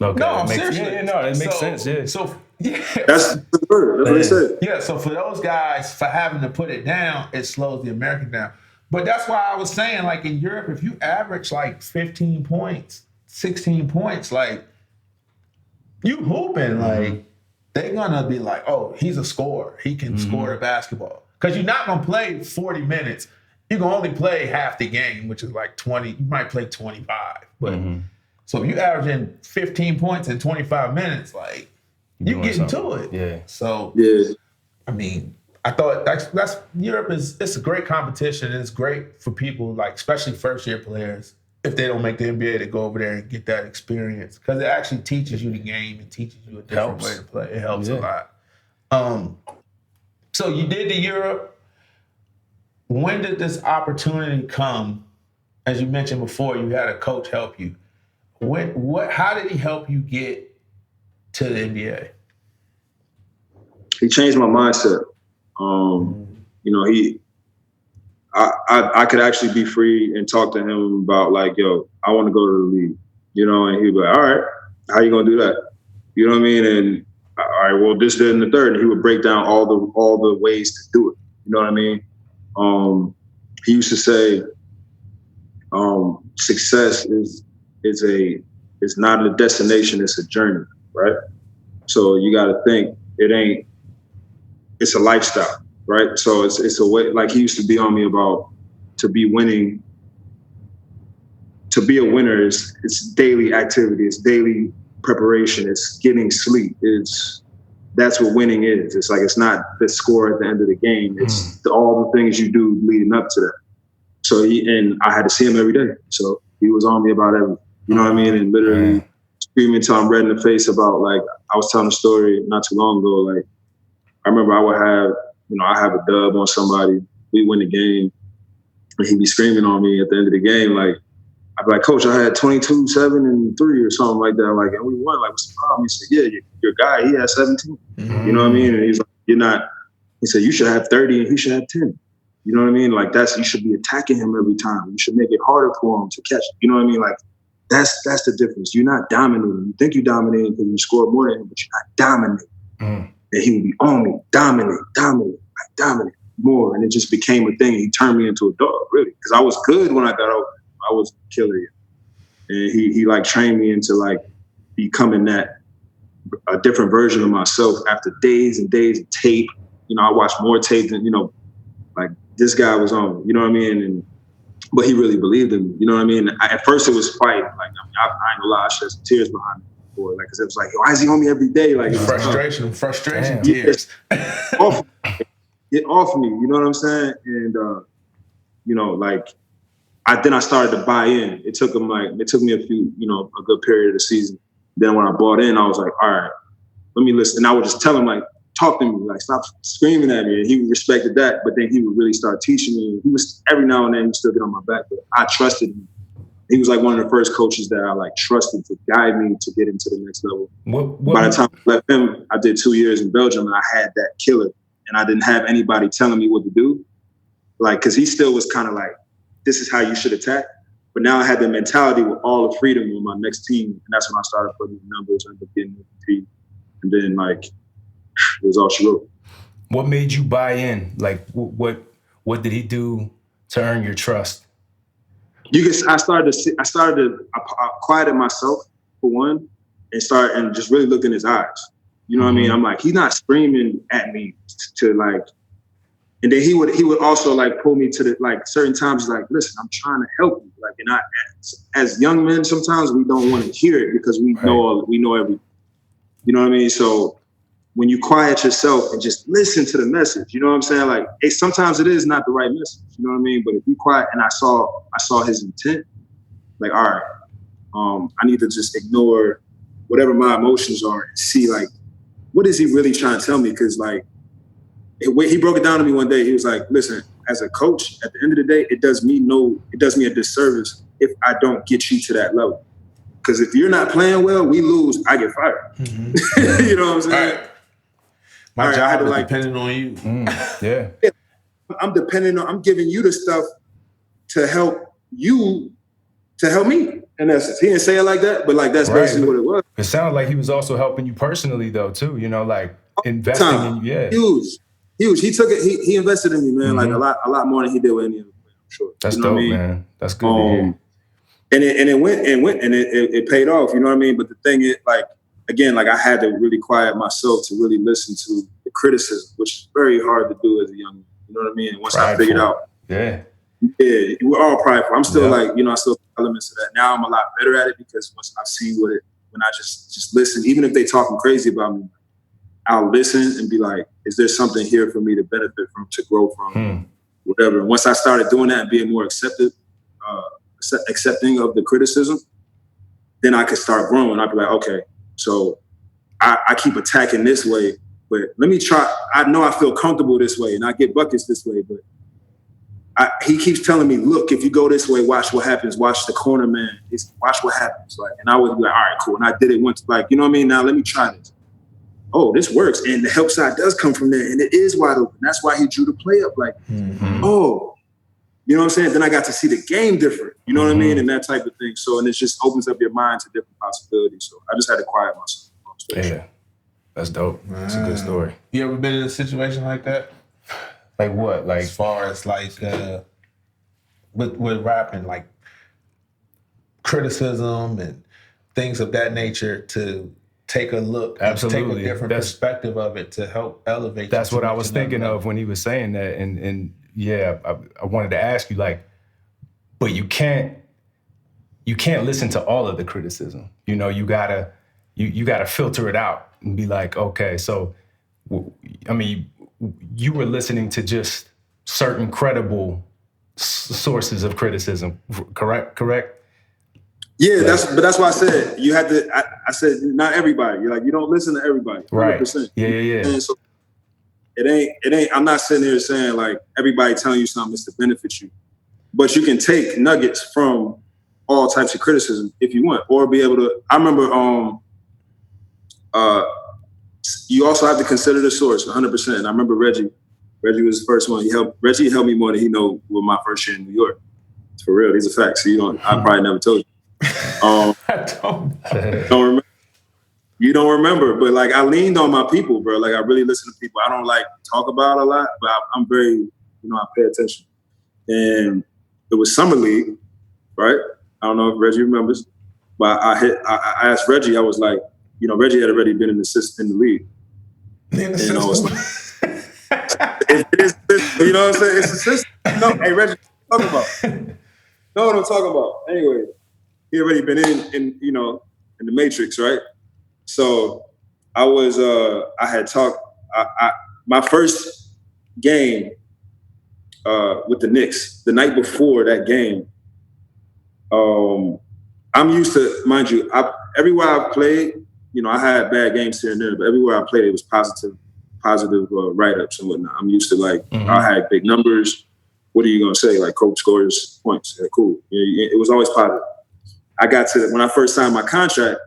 D: Okay.
E: No, seriously.
D: It makes sense. Yeah.
E: So
F: that's the word. That's what he said.
E: Yeah. So for those guys, for having to put it down, it slows the American down. But that's why I was saying, like in Europe, if you average like 15 points, 16 points, like you hooping, like they're gonna be like, oh, he's a scorer. He can score the basketball. Because you're not gonna play 40 minutes. You can only play half the game, which is like 20. You might play 25, but. So if you averaging 15 points in 25 minutes, like you getting to it.
D: Yeah.
E: So I mean, I thought that's Europe it's a great competition. It's great for people like especially first year players if they don't make the NBA to go over there and get that experience because it actually teaches you the game and teaches you a different way to play. It helps a lot. So you did the Europe. When did this opportunity come? As you mentioned before, you had a coach help you. How did he help you get to the NBA?
F: He changed my mindset. I could actually be free and talk to him about like, yo, I want to go to the league, and he'd be like, all right, how you gonna do that? You know what I mean? And all right, well, this, that, and the third, and he would break down all the ways to do it. You know what I mean? He used to say, success it's not a destination, it's a journey, right? So you got to think it's a lifestyle, right? So it's a way, like he used to be on me about to be winning, to be a winner it's daily activity, it's daily preparation, it's getting sleep, that's what winning is. It's like, it's not the score at the end of the game, it's all the things you do leading up to that. So and I had to see him every day. So he was on me about everything. You know what I mean? And literally screaming till I'm red in the face about, like, I was telling a story not too long ago. Like, I remember I would have, I have a dub on somebody. We win the game. And he'd be screaming on me at the end of the game. Like, I'd be like, Coach, I had 22, 7, and 3 or something like that. Like, and we won. Like, what's the problem? He said, yeah, your guy, he had 17. You know what I mean? And he's like, he said, you should have 30 and he should have 10. You know what I mean? Like, you should be attacking him every time. You should make it harder for him to catch. You know what I mean? Like, that's the difference. You're not dominating. You think you're dominating because you score more than him, but you're not dominating. And he would be on me, dominate more. And it just became a thing. He turned me into a dog, really. Because I was good when I got over. I was a killer. And he like trained me into like becoming a different version of myself after days and days of tape. I watched more tape than, like this guy was on me, you know what I mean? But he really believed in me, you know what I mean? At first it was fight. Like, I ain't gonna lie, I shed some tears behind it. for it. Like, cause it was like, why is he on me every day? Like, it was
E: frustration tears.
F: Get off me, you know what I'm saying? And you know, like then I started to buy in. It took me a good period of the season. Then when I bought in, I was like, all right, let me listen. And I would just tell him, like, talk to me, like, stop screaming at me. And he respected that, but then he would really start teaching me. He was, every now and then, he'd still get on my back, but I trusted him. He was like one of the first coaches that I like trusted to guide me to get into the next level. By the time I left him, I did 2 years in Belgium, and I had that killer. And I didn't have anybody telling me what to do. Like, cause he still was kind of like, this is how you should attack. But now I had the mentality with all the freedom on my next team. And that's when I started putting the numbers and getting MVP. And then like, it was all she wrote.
D: What made you buy in? Like, what did he do to earn your trust?
F: I quieted myself for one, and just really look in his eyes. You know what I mean? I'm like, he's not screaming at me to like, and then he would also like pull me to the, like certain times, like, listen, I'm trying to help you. Like, and as young men, sometimes we don't want to hear it because we know everything. You know what I mean? So when you quiet yourself and just listen to the message, you know what I'm saying? Like, sometimes it is not the right message. You know what I mean? But if you quiet, and I saw his intent, like, all right, I need to just ignore whatever my emotions are and see like, what is he really trying to tell me? Because like, he broke it down to me one day. He was like, listen, as a coach, at the end of the day, it does me a disservice if I don't get you to that level. Because if you're not playing well, we lose, I get fired. Mm-hmm. You know what I'm saying?
E: Right. My job is depending on you.
D: Yeah.
F: I'm giving you the stuff to help you, to help me. And he didn't say it like that, but like that's basically what it was.
D: It sounded like he was also helping you personally though, too. You know, like investing in you. Yeah.
F: Huge. He took it, he invested in me, man, like a lot more than he did with any other player, I'm sure.
D: That's dope, man. That's good to hear.
F: And it went and it paid off, you know what I mean? But the thing is, like, again, like I had to really quiet myself to really listen to the criticism, which is very hard to do as a young man. You know what I mean? And once I figured out, we're all prideful. I'm still like, I still have elements of that. Now I'm a lot better at it because once I've seen when I just listen, even if they talking crazy about me, I'll listen and be like, is there something here for me to benefit from, to grow from, whatever. And once I started doing that and being more accepting of the criticism, then I could start growing. I'd be like, okay, so I keep attacking this way, but let me try. I know I feel comfortable this way and I get buckets this way, but he keeps telling me, look, if you go this way, watch what happens. Watch the corner, man. Watch what happens. Like, and I would be like, all right, cool. And I did it once, like, you know what I mean? Now let me try this. Oh, this works. And the help side does come from there. And it is wide open. That's why he drew the play up. Like, oh, you know what I'm saying? Then I got to see the game different. You know what I mean? And that type of thing. So, and it just opens up your mind to different possibilities. So I just had to quiet myself.
D: Yeah. That's dope. That's a good story.
E: You ever been in a situation like that?
D: Like what? Like,
E: as far as like with rapping, like criticism and things of that nature, to take a look,
D: absolutely,
E: take a different perspective of it to help elevate.
D: That's what I was thinking of when he was saying that, and yeah, I wanted to ask you, like, but you can't listen to all of the criticism. You know, you gotta filter it out and be like, okay, so I mean, you were listening to just certain credible sources of criticism, correct?
F: Yeah, that's why I said you had to. I said not everybody. You're like, you don't listen to everybody. 100%.
D: Right. Yeah.
F: And so it ain't. I'm not sitting here saying like everybody telling you something is to benefit you, but you can take nuggets from all types of criticism if you want, or be able to. I remember you also have to consider the source 100%. And I remember Reggie was the first one. Reggie helped me more than he know with my first year in New York. For real, these are facts. So I probably never told you.
E: I don't
F: remember. You don't remember, but like I leaned on my people, bro. Like I really listen to people. I don't like talk about a lot, but I'm very, I pay attention. And it was Summer League, right? I don't know if Reggie remembers, but I asked Reggie. I was like, Reggie had already been an assistant in the league.
E: In the system.
F: You know what I'm saying? It's a system. Hey Reggie, what I'm talking about? Know what I'm talking about? Anyway, he already been in the Matrix, right? So I was, I had talked, my first game with the Knicks, the night before that game, I'm used to, mind you, everywhere I've played, you know, I had bad games here and there, but everywhere I played, it was positive write-ups and whatnot. I'm used to, like, I had big numbers. What are you going to say? Like, coach scores points. Yeah, cool. It was always positive. I got to, when I first signed my contract,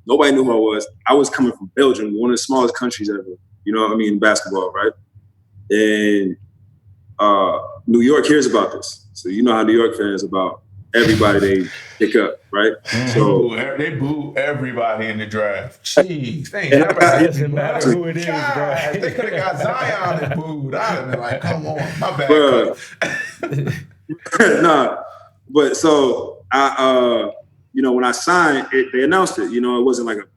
F: nobody knew who I was. I was coming from Belgium, one of the smallest countries ever, you know what I mean, in basketball, right? And New York hears about this. So you know how New York fans about everybody they pick up, right? So
E: they boo everybody in the draft. Jeez, they ain't
D: It doesn't matter who it is, bro.
E: They could have got Zion and booed. I'd have been like, come on, my bad.
F: Nah, but so I, you know, when I signed, they announced it. You know, it wasn't like a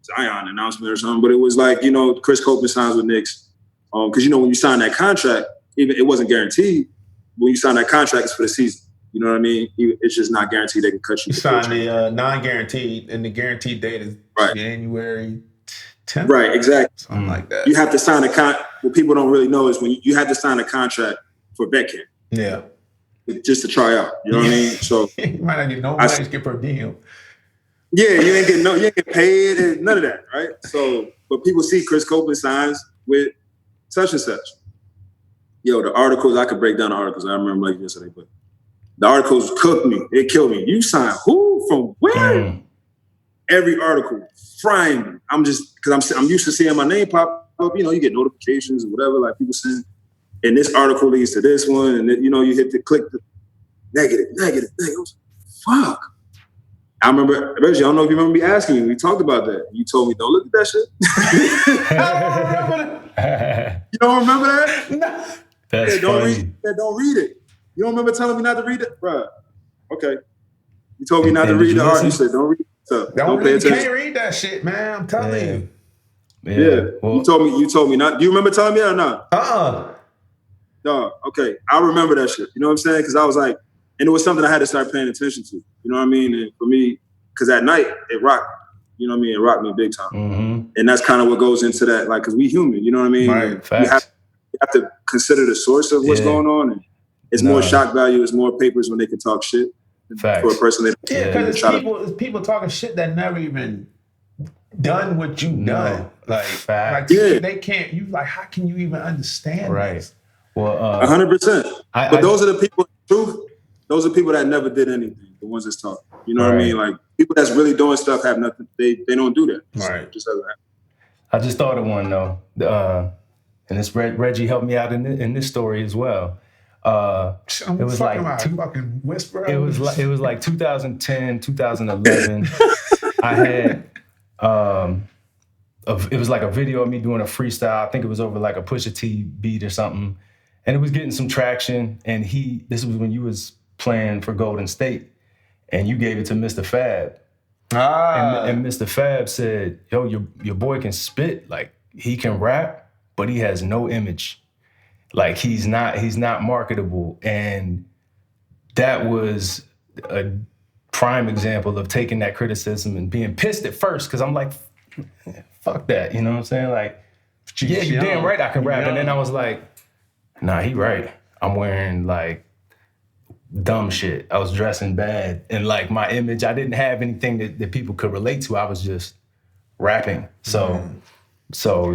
F: Zion announcement or something, but it was like, you know, Chris Copeland signs with Knicks. Because you know, when you sign that contract, even it wasn't guaranteed. When you sign that contract, it's for the season. You know what I mean? It's just not guaranteed they can cut you.
E: You sign the non-guaranteed, and the guaranteed date is January 10th.
F: Right, exactly.
E: Something like that.
F: You have to sign a contract. What people don't really know is when you have to sign a contract for vet camp.
E: Yeah.
F: Just to try out. You know what I mean? So
E: you might not get no money, get per diem.
F: Yeah, you ain't get paid and none of that, right? So, but people see Chris Copeland signs with such and such. Yo, the articles, I could break down the articles. I remember like yesterday, but the articles cooked me. It killed me. You signed who? From where? Every article frying me. I'm just, because I'm used to seeing my name pop up. You know, you get notifications or whatever, like people saying, and this article leads to this one, and you know, you hit the click the negative. I was like, fuck. I remember, Reggie, I don't know if you remember me asking you. We talked about that. You told me, don't look at that shit. I don't remember that. You don't remember that?
E: No.
D: That's funny.
F: Don't read it. You don't remember telling me not to read it? Bruh. Okay. You told me not to read the art. You said, don't read it. So don't pay attention.
E: You can't read that shit, man. I'm telling you.
F: Yeah. Well, you told me not. Do you remember telling me that or not? No. Okay. I remember that shit. You know what I'm saying? Because I was like, and it was something I had to start paying attention to. You know what I mean? And for me, because at night, it rocked. You know what I mean? It rocked me big time. Mm-hmm. And that's kind of what goes into that, like, because we human, you know what I mean?
D: Right.
F: You have to consider the source of what's going on. And it's more shock value. It's more papers when they can talk shit.
D: Facts.
F: For a person that
E: because it's people talking shit that never even done what you done. Like they can't. You like, how can you even understand?
D: Right.
E: This?
D: Well,
F: 100%. But those are the people. Truth. Those are people that never did anything. The ones that's talking. You know what I mean? Like people that's really doing stuff have nothing. They don't do that.
E: Right.
F: So just doesn't happen.
D: I just thought of one though, and this Reggie helped me out in this story as well.
E: It was like fucking whisper.
D: It was like 2010, 2011. I had it was like a video of me doing a freestyle. I think it was over like a Pusha T beat or something, and it was getting some traction. And this was when you was playing for Golden State, and you gave it to Mr. Fab. And Mr. Fab said, "Yo, your boy can spit. Like he can rap, but he has no image." Like he's not marketable. And that was a prime example of taking that criticism and being pissed at first, because I'm like, fuck that, you know what I'm saying? Like, yeah, you're damn right I can rap. And then I was like, nah, he right. I'm wearing like dumb shit. I was dressing bad. And like my image, I didn't have anything that people could relate to. I was just rapping. So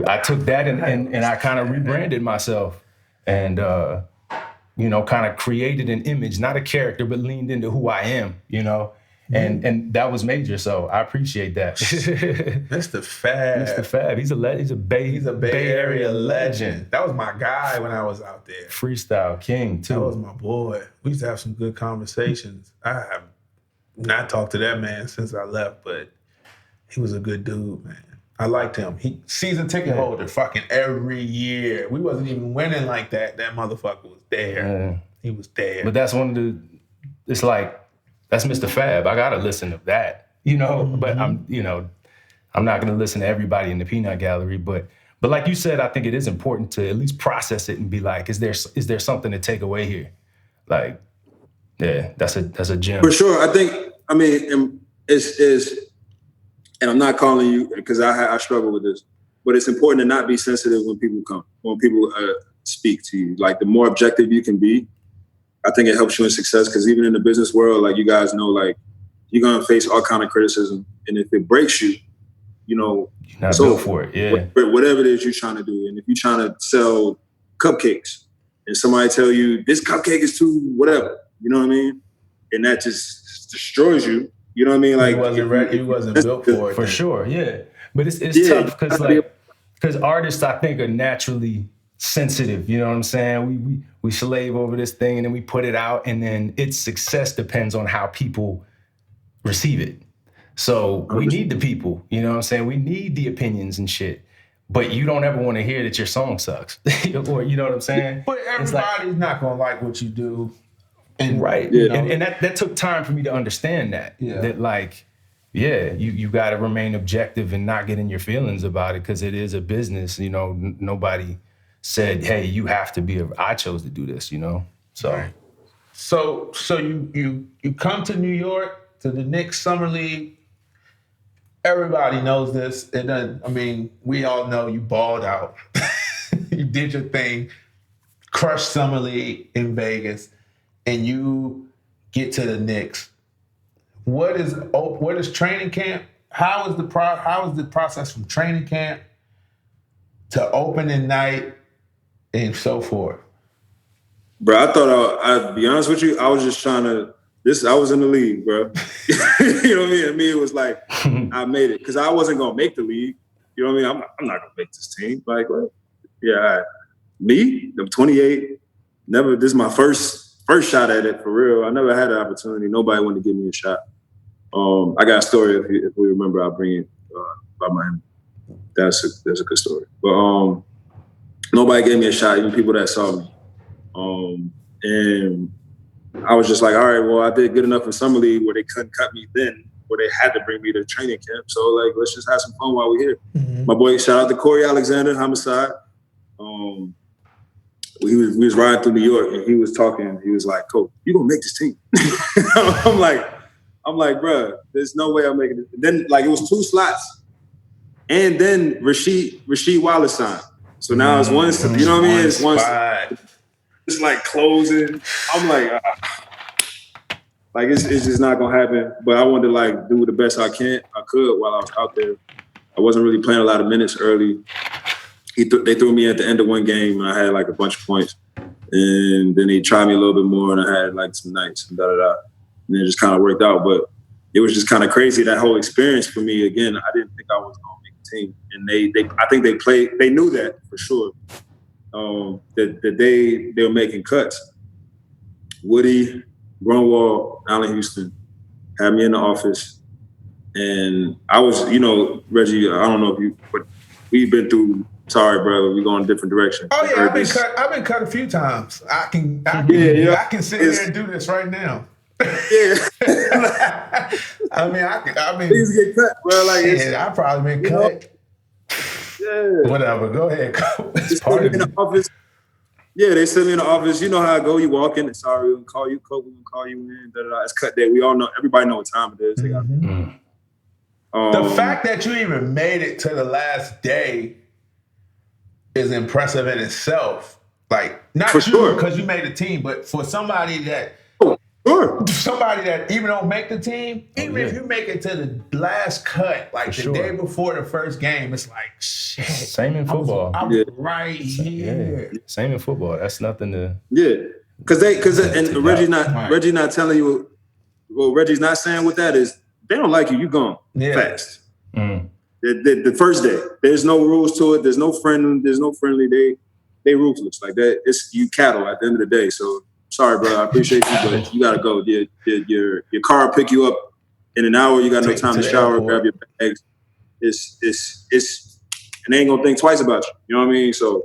D: I took that and I kind of rebranded myself. And, kind of created an image, not a character, but leaned into who I am, you know? And that was major, so I appreciate that.
E: Mr. Fab.
D: He's a Bay Area legend.
E: That was my guy when I was out there.
D: Freestyle king, too.
E: That was my boy. We used to have some good conversations. I have not talked to that man since I left, but he was a good dude, man. I liked him. He season ticket holder fucking every year. We wasn't even winning like that. That motherfucker was there.
D: Yeah.
E: He was there.
D: But that's it's like, that's Mr. Fab. I gotta listen to that, you know? Mm-hmm. But I'm not gonna listen to everybody in the peanut gallery. But like you said, I think it is important to at least process it and be like, is there something to take away here? Like, yeah, that's a gem.
F: For sure. I think, it's and I'm not calling you because I struggle with this, but it's important to not be sensitive when people speak to you. Like the more objective you can be, I think it helps you in success. Because even in the business world, like you guys know, like you're gonna face all kind of criticism, and if it breaks you, you know,
D: you're not built for it. Yeah,
F: whatever it is you're trying to do, and if you're trying to sell cupcakes, and somebody tell you this cupcake is too whatever, you know what I mean, and that just destroys you. You know what I mean? Like
E: you wasn't built for it.
D: For sure, yeah. But it's tough because artists, I think, are naturally sensitive. You know what I'm saying? We slave over this thing and then we put it out, and then its success depends on how people receive it. So we need the people. You know what I'm saying? We need the opinions and shit. But you don't ever want to hear that your song sucks, or you know what I'm saying?
E: But everybody's not gonna like what you do.
D: And right. Yeah. And that took time for me to understand that. Yeah. That like, yeah, you got to remain objective and not get in your feelings about it because it is a business. You know, nobody said, hey, you have to be I chose to do this, you know? So.
E: Right. So you come to New York to the Knicks Summer League. Everybody knows this. It doesn't, I mean, we all know you balled out. You did your thing, crushed Summer League in Vegas. And you get to the Knicks. What is training camp? How is the process from training camp to opening night and so forth?
F: Bro, I thought I'd be honest with you. I was just trying to. I was in the league, bro. You know what I mean? I mean, it was like I made it because I wasn't gonna make the league. You know what I mean? I'm not gonna make this team. Like, what? Yeah, all right. Me? I'm 28. Never. This is my first shot at it for real. I never had an opportunity. Nobody wanted to give me a shot. I got a story if we remember. I'll bring it by Miami. That's a good story. But nobody gave me a shot. Even people that saw me. And I was just like, all right, well, I did good enough in summer league where they couldn't cut me then, where they had to bring me to training camp. So like, let's just have some fun while we're here. Mm-hmm. My boy, shout out to Corey Alexander, Homicide. We was riding through New York and he was talking. He was like, "Coach, you gonna make this team?" I'm like, bro, there's no way I'm making it. And then like it was 2 slots, and then Rasheed Wallace signed. So now it's one. You know what I mean? It's one. It's like closing. I'm like, like it's just not gonna happen. But I wanted to like do the best I could while I was out there. I wasn't really playing a lot of minutes early. They threw me at the end of one game, and I had like a bunch of points. And then they tried me a little bit more, and I had like some nights and da-da-da. And it just kind of worked out. But it was just kind of crazy, that whole experience for me. Again, I didn't think I was going to make the team. And I think they knew that for sure, that they were making cuts. Woody, Grunwald, Allen Houston had me in the office. And I was, Reggie, I don't know if but we've been through. Sorry, brother, we're going a different direction.
E: Oh yeah, I've been cut a few times. I can sit here and do this right now.
F: Yeah.
E: I mean,
F: things get cut, bro. Like
E: I've probably been cut.
F: Yeah.
E: Whatever. Go ahead.
F: It's part of the office. Yeah, they sent me in the office. You know how I go. You walk in. Sorry, we're gonna call you. Coach, we're gonna call you in. Da-da-da. It's cut day. We all know. Everybody know what time it is. They got
E: the fact that you even made it to the last day is impressive in itself. Like, not for you because you made the team, but for somebody that even don't make the team, if you make it to the last cut, like the day before the first game, it's like, shit.
D: Same in football.
E: I'm right here.
D: Yeah. Same in football. That's nothing to.
F: Yeah, because Reggie's not telling you. Well, Reggie's not saying what that is. They don't like you. You gone fast. Mm. The first day, there's no rules to it. There's no friendly. They ruthless like that. It's you cattle at the end of the day. So sorry, bro. I appreciate you, but you gotta go. Your car will pick you up in an hour. You got no time to shower, grab your bags. It's and they ain't gonna think twice about you. You know what I mean? So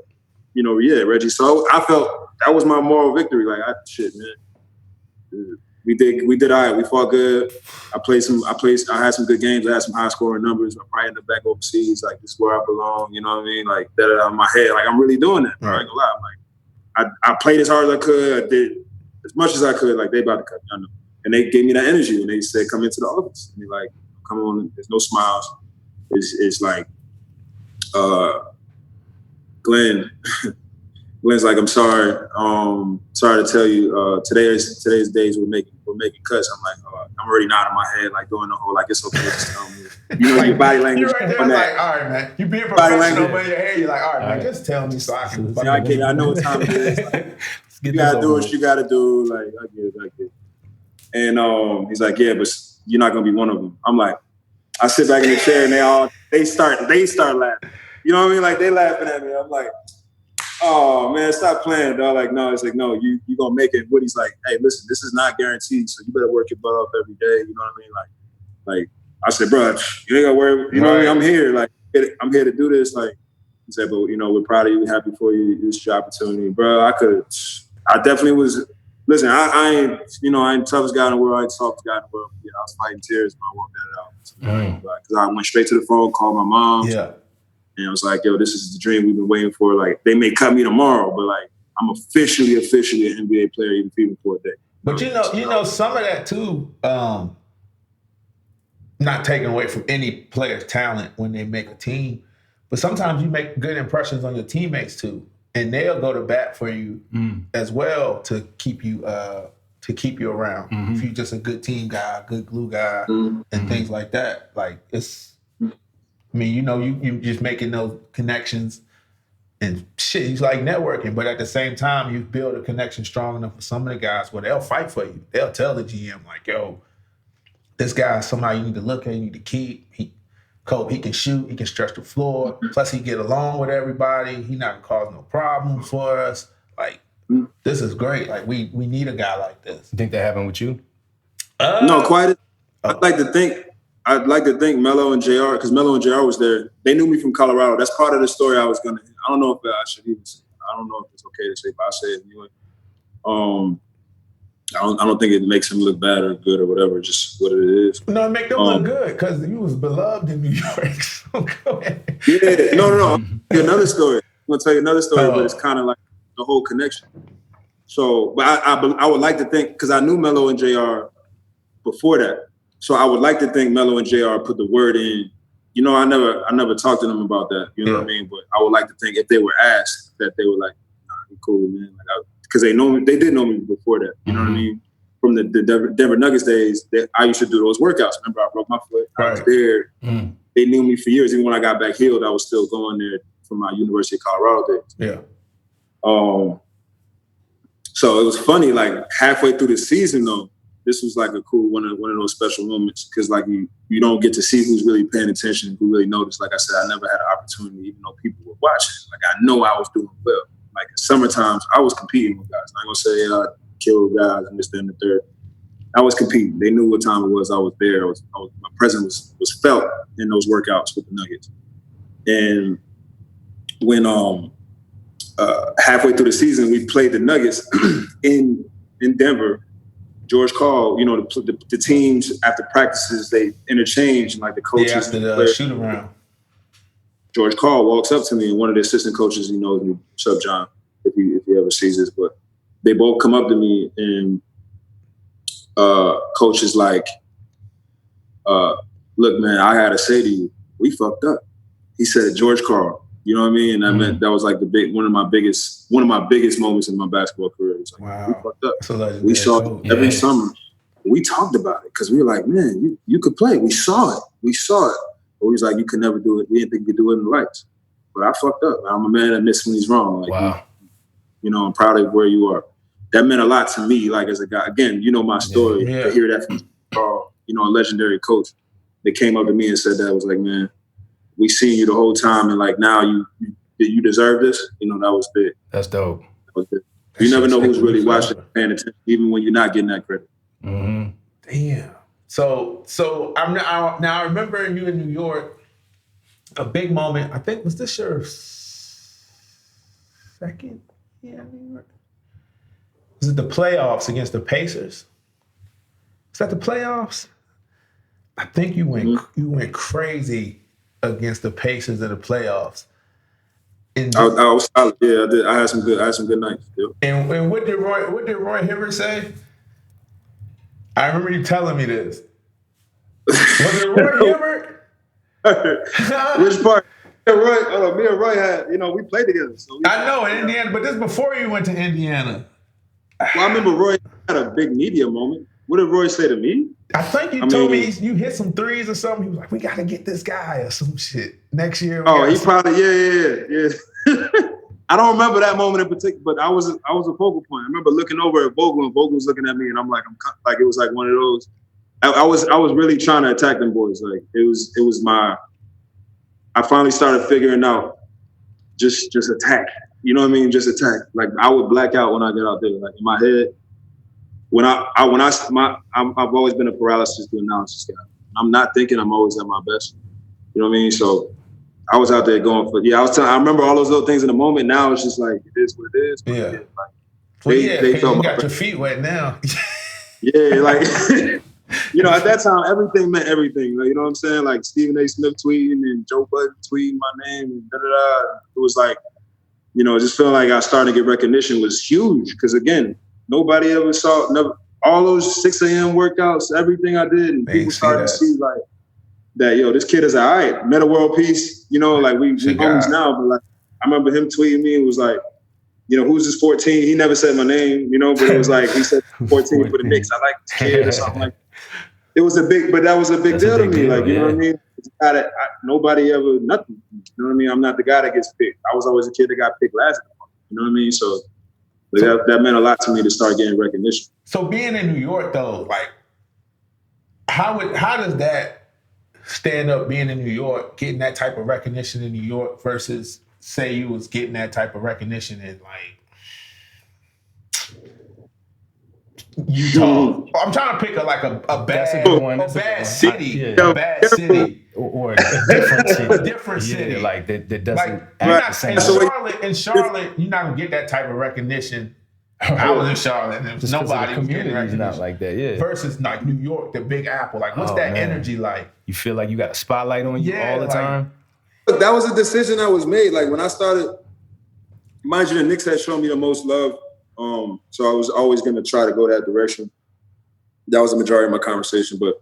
F: Reggie. So I felt that was my moral victory. Like man. We did all right. We fought good. I had some good games. I had some high scoring numbers. I probably ended up back overseas. Like, this is where I belong. You know what I mean? Like, that out of my head. Like, I'm really doing that. Right. I ain't gonna lie. I'm like, I played as hard as I could. I did as much as I could. Like, they about to cut me. I know. And they gave me that energy. And they said, come into the office. And they like, come on. There's no smiles. is like, Glenn. Glenn's like, I'm sorry. Sorry to tell you. Today's days we're making cuts. I'm like, I'm already nodding my head, like doing the whole like it's okay. Just tell me. You know your body language.
E: You're right there,
F: on that.
E: like, all right, man. You being professional, but in your head, you're like, all right, man, just tell me so I can.
F: I know what time it is. Like, you gotta do what you gotta do. Like, I get it. And he's like, yeah, but you're not gonna be one of them. I'm like, I sit back in the chair and they start laughing. You know what I mean? Like they laughing at me. I'm like, oh man, stop playing, dog. Like, no, it's like, no, you gonna make it. Woody's like, hey, listen, this is not guaranteed, so you better work your butt off every day. You know what I mean? Like I said, bro, you ain't gotta worry. You know what I mean? I'm here. Like, I'm here to do this. Like, he said, but you know, we're proud of you, happy for you. This is your opportunity, bro. I definitely was. Listen, I ain't the toughest guy in the world. I ain't the softest guy in the world. Yeah, I was fighting tears when I walked that out. Because I went straight to the phone, called my mom. Yeah. And I was like, yo, this is the dream we've been waiting for. Like, they may cut me tomorrow, but like, I'm officially an NBA player even for a day.
E: But you know, some of that too, not taking away from any player's talent when they make a team, but sometimes you make good impressions on your teammates too. And they'll go to bat for you as well to keep you around. If you're just a good team guy, a good glue guy, and things like that. Like it's, I mean, you know, you just making those connections and shit. It's like networking, but at the same time, you build a connection strong enough with some of the guys where they'll fight for you. They'll tell the GM like, "Yo, this guy is somebody you need to look at, you need to keep." He can shoot, he can stretch the floor. Plus, he get along with everybody. He not gonna cause no problem for us. Like, this is great. Like, we need a guy like this.
D: You think that happened with you?
F: No, quite. I'd like to think Melo and JR, because Melo and JR was there. They knew me from Colorado. That's part of the story I was gonna. I don't know if I should even say. I don't know if it's okay to say, but I say it anyway. I don't think it makes him look bad or good or whatever. Just what it is.
E: No, it make them look good because you was beloved in New York. So go ahead.
F: Yeah, no. Another story. I'm gonna tell you another story, but it's kind of like the whole connection. So, but I would like to think, because I knew Melo and JR before that. So I would like to think Melo and JR put the word in. You know, I never talked to them about that. You know what I mean? But I would like to think if they were asked that they were like, "Nah, you cool, man." Like, because they did know me before that. You know what I mean? From the Denver Nuggets days, I used to do those workouts. Remember, I broke my foot. I was there. They knew me for years. Even when I got back healed, I was still going there from my University of Colorado days.
E: Yeah.
F: So it was funny. Like halfway through the season, though, this was like a cool one of those special moments because like you don't get to see who's really paying attention, who really noticed. Like I said, I never had an opportunity, even though people were watching. Like I know I was doing well. Like in summertime, I was competing with guys. I'm not gonna say I killed guys and this, that, and the third. I was competing. They knew what time it was. I was there. My presence was felt in those workouts with the Nuggets. And when halfway through the season, we played the Nuggets in Denver. George called, you know, the teams after practices, they interchange and like the coaches.
E: Yeah, after the shoot around.
F: George Call walks up to me, and one of the assistant coaches, he knows me. What's up, John? If he ever sees this, but they both come up to me, and coach is like, "Look, man, I gotta say to you, we fucked up." He said, "George Carl," you know what I mean? And I meant that was like one of my biggest moments in my basketball career. It was like, wow, we fucked up. So we saw it every summer. We talked about it because we were like, man, you could play. We saw it. But he was like, you could never do it. We didn't think you could do it in the lights. But I fucked up. I'm a man that admits when he's wrong. Like, wow. You know, I'm proud of where you are. That meant a lot to me, like as a guy. Again, you know my story. To hear that from Carl, you know, a legendary coach. They came up to me and said that. I was like, man, we seen you the whole time, and like now you deserve this. You know, that was big.
D: That's dope.
F: That was big. You never know who's really watching, paying attention, even when you're not getting that credit.
E: Mm-hmm. Damn. So I remember you in New York, a big moment. I think was this your second year in New York? Was it the playoffs against the Pacers? Was that the playoffs? I think you went crazy against the Pacers in the playoffs. I
F: was solid. Yeah, I did. I had some good nights. Yep.
E: And what did Roy Hibbert say? I remember you telling me this. Was it Roy Hibbert?
F: Which part? Me and Roy had, we played together. So
E: I know in Indiana, but this before you went to Indiana.
F: Well, I remember Roy had a big media moment. What did Roy say to me?
E: I think you told me you hit some threes or something. He was like, "We got to get this guy or some shit next year."
F: He probably yeah. I don't remember that moment in particular, but I was a focal point. I remember looking over at Vogel, and Vogel was looking at me, and I'm like, it was like one of those. I was really trying to attack them boys. Like it was my. I finally started figuring out just attack. You know what I mean? Just attack. Like I would black out when I get out there. Like in my head, I've always been a paralysis to analysis guy. I'm not thinking I'm always at my best. You know what I mean? So I was out there going for I remember all those little things in the moment. Now it's just like it is what it is.
E: Yeah.
F: They felt
E: you got your feet wet now.
F: Yeah, like at that time everything meant everything. Like, you know what I'm saying? Like Stephen A. Smith tweeting and Joe Budden tweeting my name and da-da-da. It was like, just feeling like I started to get recognition was huge. Because again, nobody ever saw all those 6 a.m. workouts, everything I did, and people started to see like that. This kid is all right. Meta world peace. Like we homies now, but like I remember him tweeting me. It was like, who's this 14? He never said my name, but it was like he said 14 for the Knicks. I like this kid or something like. It was that was a big deal to me. Like, you know what I mean? It's a guy that nobody ever, nothing. You know what I mean? I'm not the guy that gets picked. I was always a kid that got picked last. You know what I mean? So that meant a lot to me to start getting recognition.
E: So being in New York though, like how does that stand up being in New York, getting that type of recognition in New York versus say you was getting that type of recognition in like Utah? I'm trying to pick a bad city, a bad city,
D: or a different city,
E: a different city,
D: like that doesn't
E: like
D: act the same.
E: In Charlotte, you're not gonna get that type of recognition. I was in Charlotte, and nobody was getting recognition.
D: Not like that, yeah.
E: Versus like New York, the Big Apple, like what's that energy like?
D: You feel like you got a spotlight on you all the time.
F: Look, that was a decision that was made. Like when I started, mind you, the Knicks had shown me the most love. So I was always going to try to go that direction. That was the majority of my conversation, but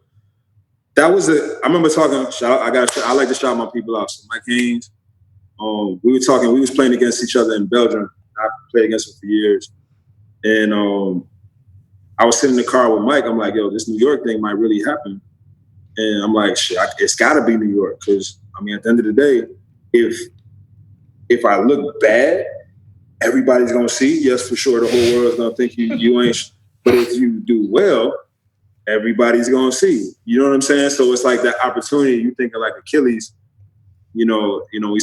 F: I remember talking. I like to shout my people out. So Mike Haynes, we were talking. We was playing against each other in Belgium. I played against him for years, and I was sitting in the car with Mike. I'm like, yo, this New York thing might really happen, and I'm like, shit, it's got to be New York because I mean, at the end of the day, if I look bad, everybody's gonna see. Yes, for sure, the whole world's gonna think you ain't. But if you do well, everybody's gonna see. You know what I'm saying? So it's like that opportunity. You think of like Achilles. He's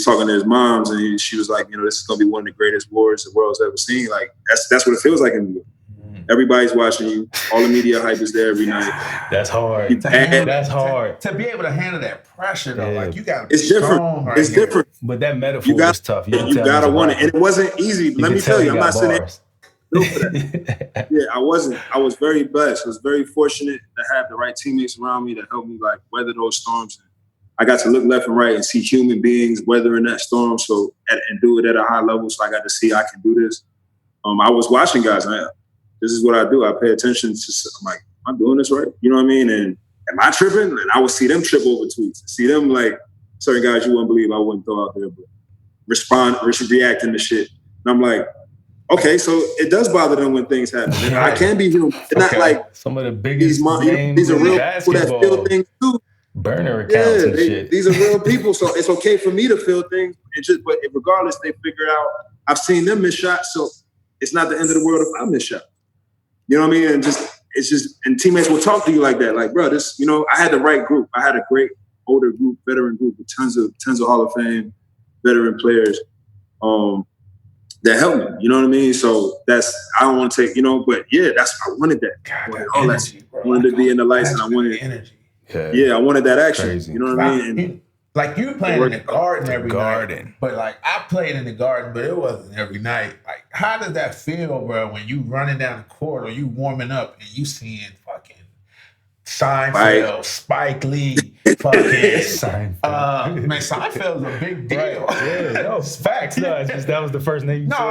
F: talking to his moms, and she was like, this is gonna be one of the greatest wars the world's ever seen. Like that's what it feels like in New York. Everybody's watching you. All the media hype is there every night.
D: That's hard. That's hard.
E: To be able to handle that pressure, though, like you got to be
F: It's different. It's different.
D: But that metaphor is tough.
F: You got to want it. And it wasn't easy. Let me tell you, I'm not sitting there. Yeah, I wasn't. I was very blessed. I was very fortunate to have the right teammates around me that helped me like weather those storms. I got to look left and right and see human beings weathering that storm and do it at a high level. So I got to see I can do this. I was watching guys. This is what I do. I pay attention to. I'm like, I'm doing this right. You know what I mean? And am I tripping? And I would see them trip over tweets. See them like certain guys you wouldn't believe I wouldn't throw out there, but reacting to shit. And I'm like, okay, so it does bother them when things happen. And I can be human. It's not like
D: some of the biggest names
F: these are real
D: basketball.
F: people that feel things too.
D: Burner accounts and shit.
F: These are real people, so it's okay for me to feel things. But regardless, they figure out. I've seen them miss shots, so it's not the end of the world if I miss shots. You know what I mean? And and teammates will talk to you like that. Like, bro, this, I had the right group. I had a great older group, veteran group with tons of Hall of Fame veteran players that helped me. You know what I mean? So I don't want to take, but yeah, I wanted that. I wanted all that. I wanted to be in the lights, and I wanted
E: energy.
F: Yeah, I wanted that action.
D: Crazy.
F: You know what I mean?
E: Like you playing in the garden every night, but like I played in the garden, but it wasn't every night. Like, how does that feel, bro? When you running down the court or you warming up and you seeing fucking Seinfeld, Spike Lee, fucking
D: Seinfeld.
E: man, Seinfeld's a big deal.
D: Yeah, no, facts. No, it's just that was the first name you
E: No,
D: said.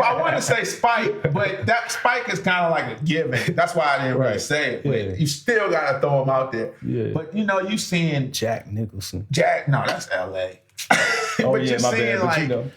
E: I want to say Spike, but that Spike is kind of like a given. That's why I didn't really say it. But you still gotta throw him out there.
D: Yeah.
E: But you seeing
D: Jack Nicholson.
E: no, that's L.A.
D: Oh
E: but
D: yeah,
E: you're
D: my
E: seeing
D: bad.
E: like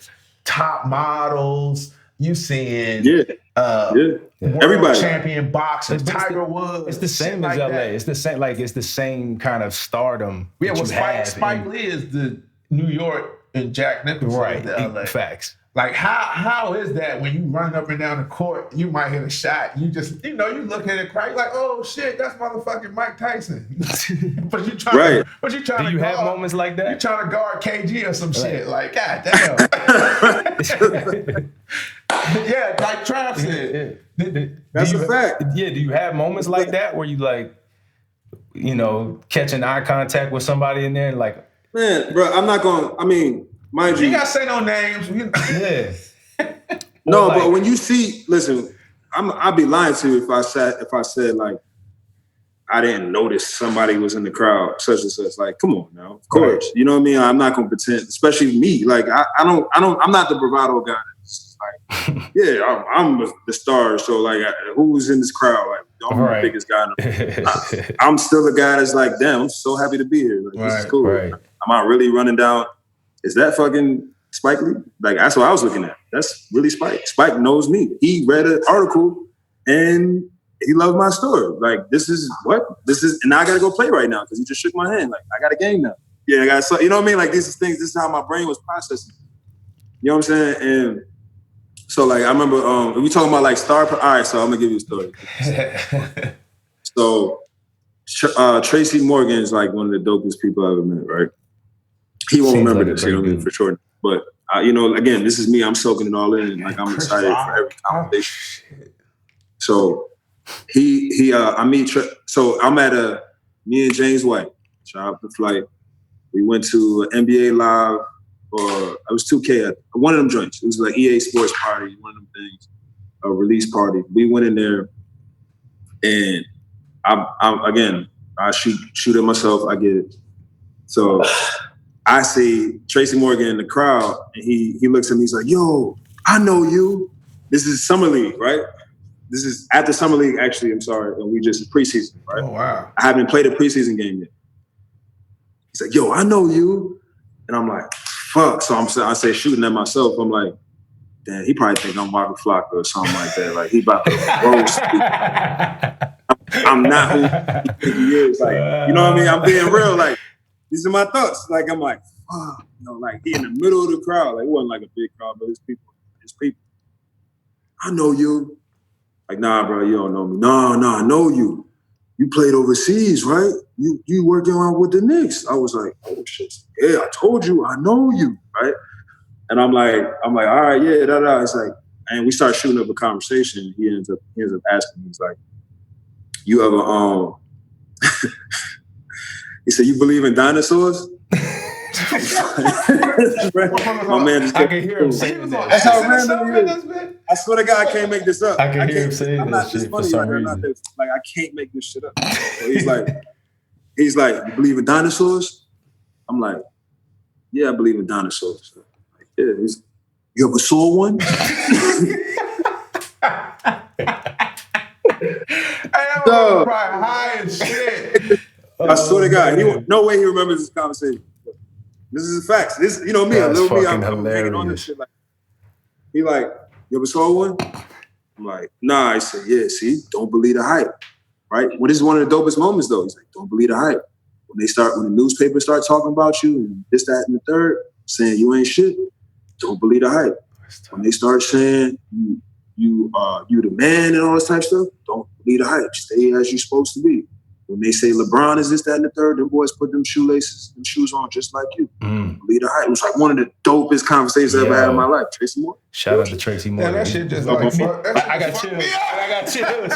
E: top models. You seeing world
F: everybody
E: champion boxers, Tiger Woods.
D: It's the same as
E: like
D: LA.
E: that.
D: It's the same kind of stardom.
E: Yeah,
D: that
E: well, Spike Lee is the New York and Jack Nicholson is the LA.
D: Facts.
E: Like how is that when you run up and down the court, you might hit a shot. You just you look at it, cry, you're like, oh shit, that's motherfucking Mike Tyson. But you trying
D: Do you have moments like that?
E: You trying to guard KG or some shit. Like, god damn. Yeah, like Trav said.
F: That's a fact.
D: Yeah, do you have moments like that where you like, catching eye contact with somebody in there and like,
F: man, bro, I'm not going. I mean, mind you,
E: gotta say no names.
D: Yeah.
F: No, but when you see, listen, I'd be lying to you if I said like I didn't notice somebody was in the crowd, such and such. Like, come on now, of course, you know what I mean. I'm not gonna pretend, especially me. Like, I'm not the bravado guy. Like, yeah, I'm the star. So like, who's in this crowd? Like, I'm the biggest guy. I'm still the guy that's like, damn, I'm so happy to be here. Like, this is cool. Right. Am I really running down? Is that fucking Spike Lee? Like, that's what I was looking at. That's really Spike. Spike knows me. He read an article and he loved my story. Like, this is, and now I got to go play right now because he just shook my hand. Like, I got a game now. Yeah, I got, so, you know what I mean? Like, these things, this is how my brain was processing. You know what I'm saying? And so, like, I remember, we talking about, like, all right, so I'm going to give you a story. So, Tracy Morgan is, like, one of the dopest people I've ever met, right? He won't remember this, you know what I mean, for sure. But, again, this is me. I'm soaking it all in. Like, I'm excited for every conversation. So, so I'm at me and James White, shout out the flight. We went to an NBA Live, or it was 2K, one of them joints. It was like EA Sports Party, one of them things, a release party. We went in there, and I shoot at myself. I get it. So I see Tracy Morgan in the crowd, and he looks at me. He's like, "Yo, I know you." This is Summer League, right? This is after Summer League, actually. I'm sorry, and we just preseason, right?
E: Oh wow!
F: I haven't played a preseason game yet. He's like, "Yo, I know you," and I'm like, "Fuck!" So I say shooting at myself. I'm like, "Damn, he probably think I'm Marvin Flocka or something like that. Like he about to roast me." I'm not who he think he is. Like, you know what I mean? I'm being real. Like, these are my thoughts. Like, I'm like, fuck, like he in the middle of the crowd. Like, it wasn't like a big crowd, but it's people. I know you. Like, nah, bro, you don't know me. No, I know you. You played overseas, right? You working around with the Knicks. I was like, oh shit. Yeah, I told you, I know you, right? And I'm like, all right, yeah, da. It's like, and we start shooting up a conversation. He ends up asking me, he's like, you ever he said, you believe in dinosaurs? My man just
D: I can hear him saying that.
F: That's how random he is. I swear to God, I can't make this up.
D: I can hear him saying
F: I'm
D: that
F: not this
D: shit for
F: funny
D: some
F: right now.
D: reason.
F: Like, I can't make this shit up. So he's like, you believe in dinosaurs? I'm like, yeah, I believe in dinosaurs. Like, yeah. You ever saw one?
E: I'm probably high as shit.
F: I swear to God, no way he remembers this conversation. This is the facts. This, me,
D: That's
F: a little me, I'm
D: hilarious.
F: hanging on this shit. Like, he like, you ever saw one? I'm like, nah. I said, yeah. See, don't believe the hype, right? Well, this is one of the dopest moments, though. He's like, don't believe the hype. When the newspapers start talking about you and this, that, and the third, saying you ain't shit, don't believe the hype. When they start saying you the man and all this type of stuff, don't believe the hype. Stay as you supposed to be. When they say LeBron is this, that, and the third, them boys put them shoes on just like you. Believe the hype. It was like one of the dopest conversations I ever had in my life. Tracy Morgan.
D: Shout out to Tracy Morgan.
E: Yeah, that shit just like
D: I got chills.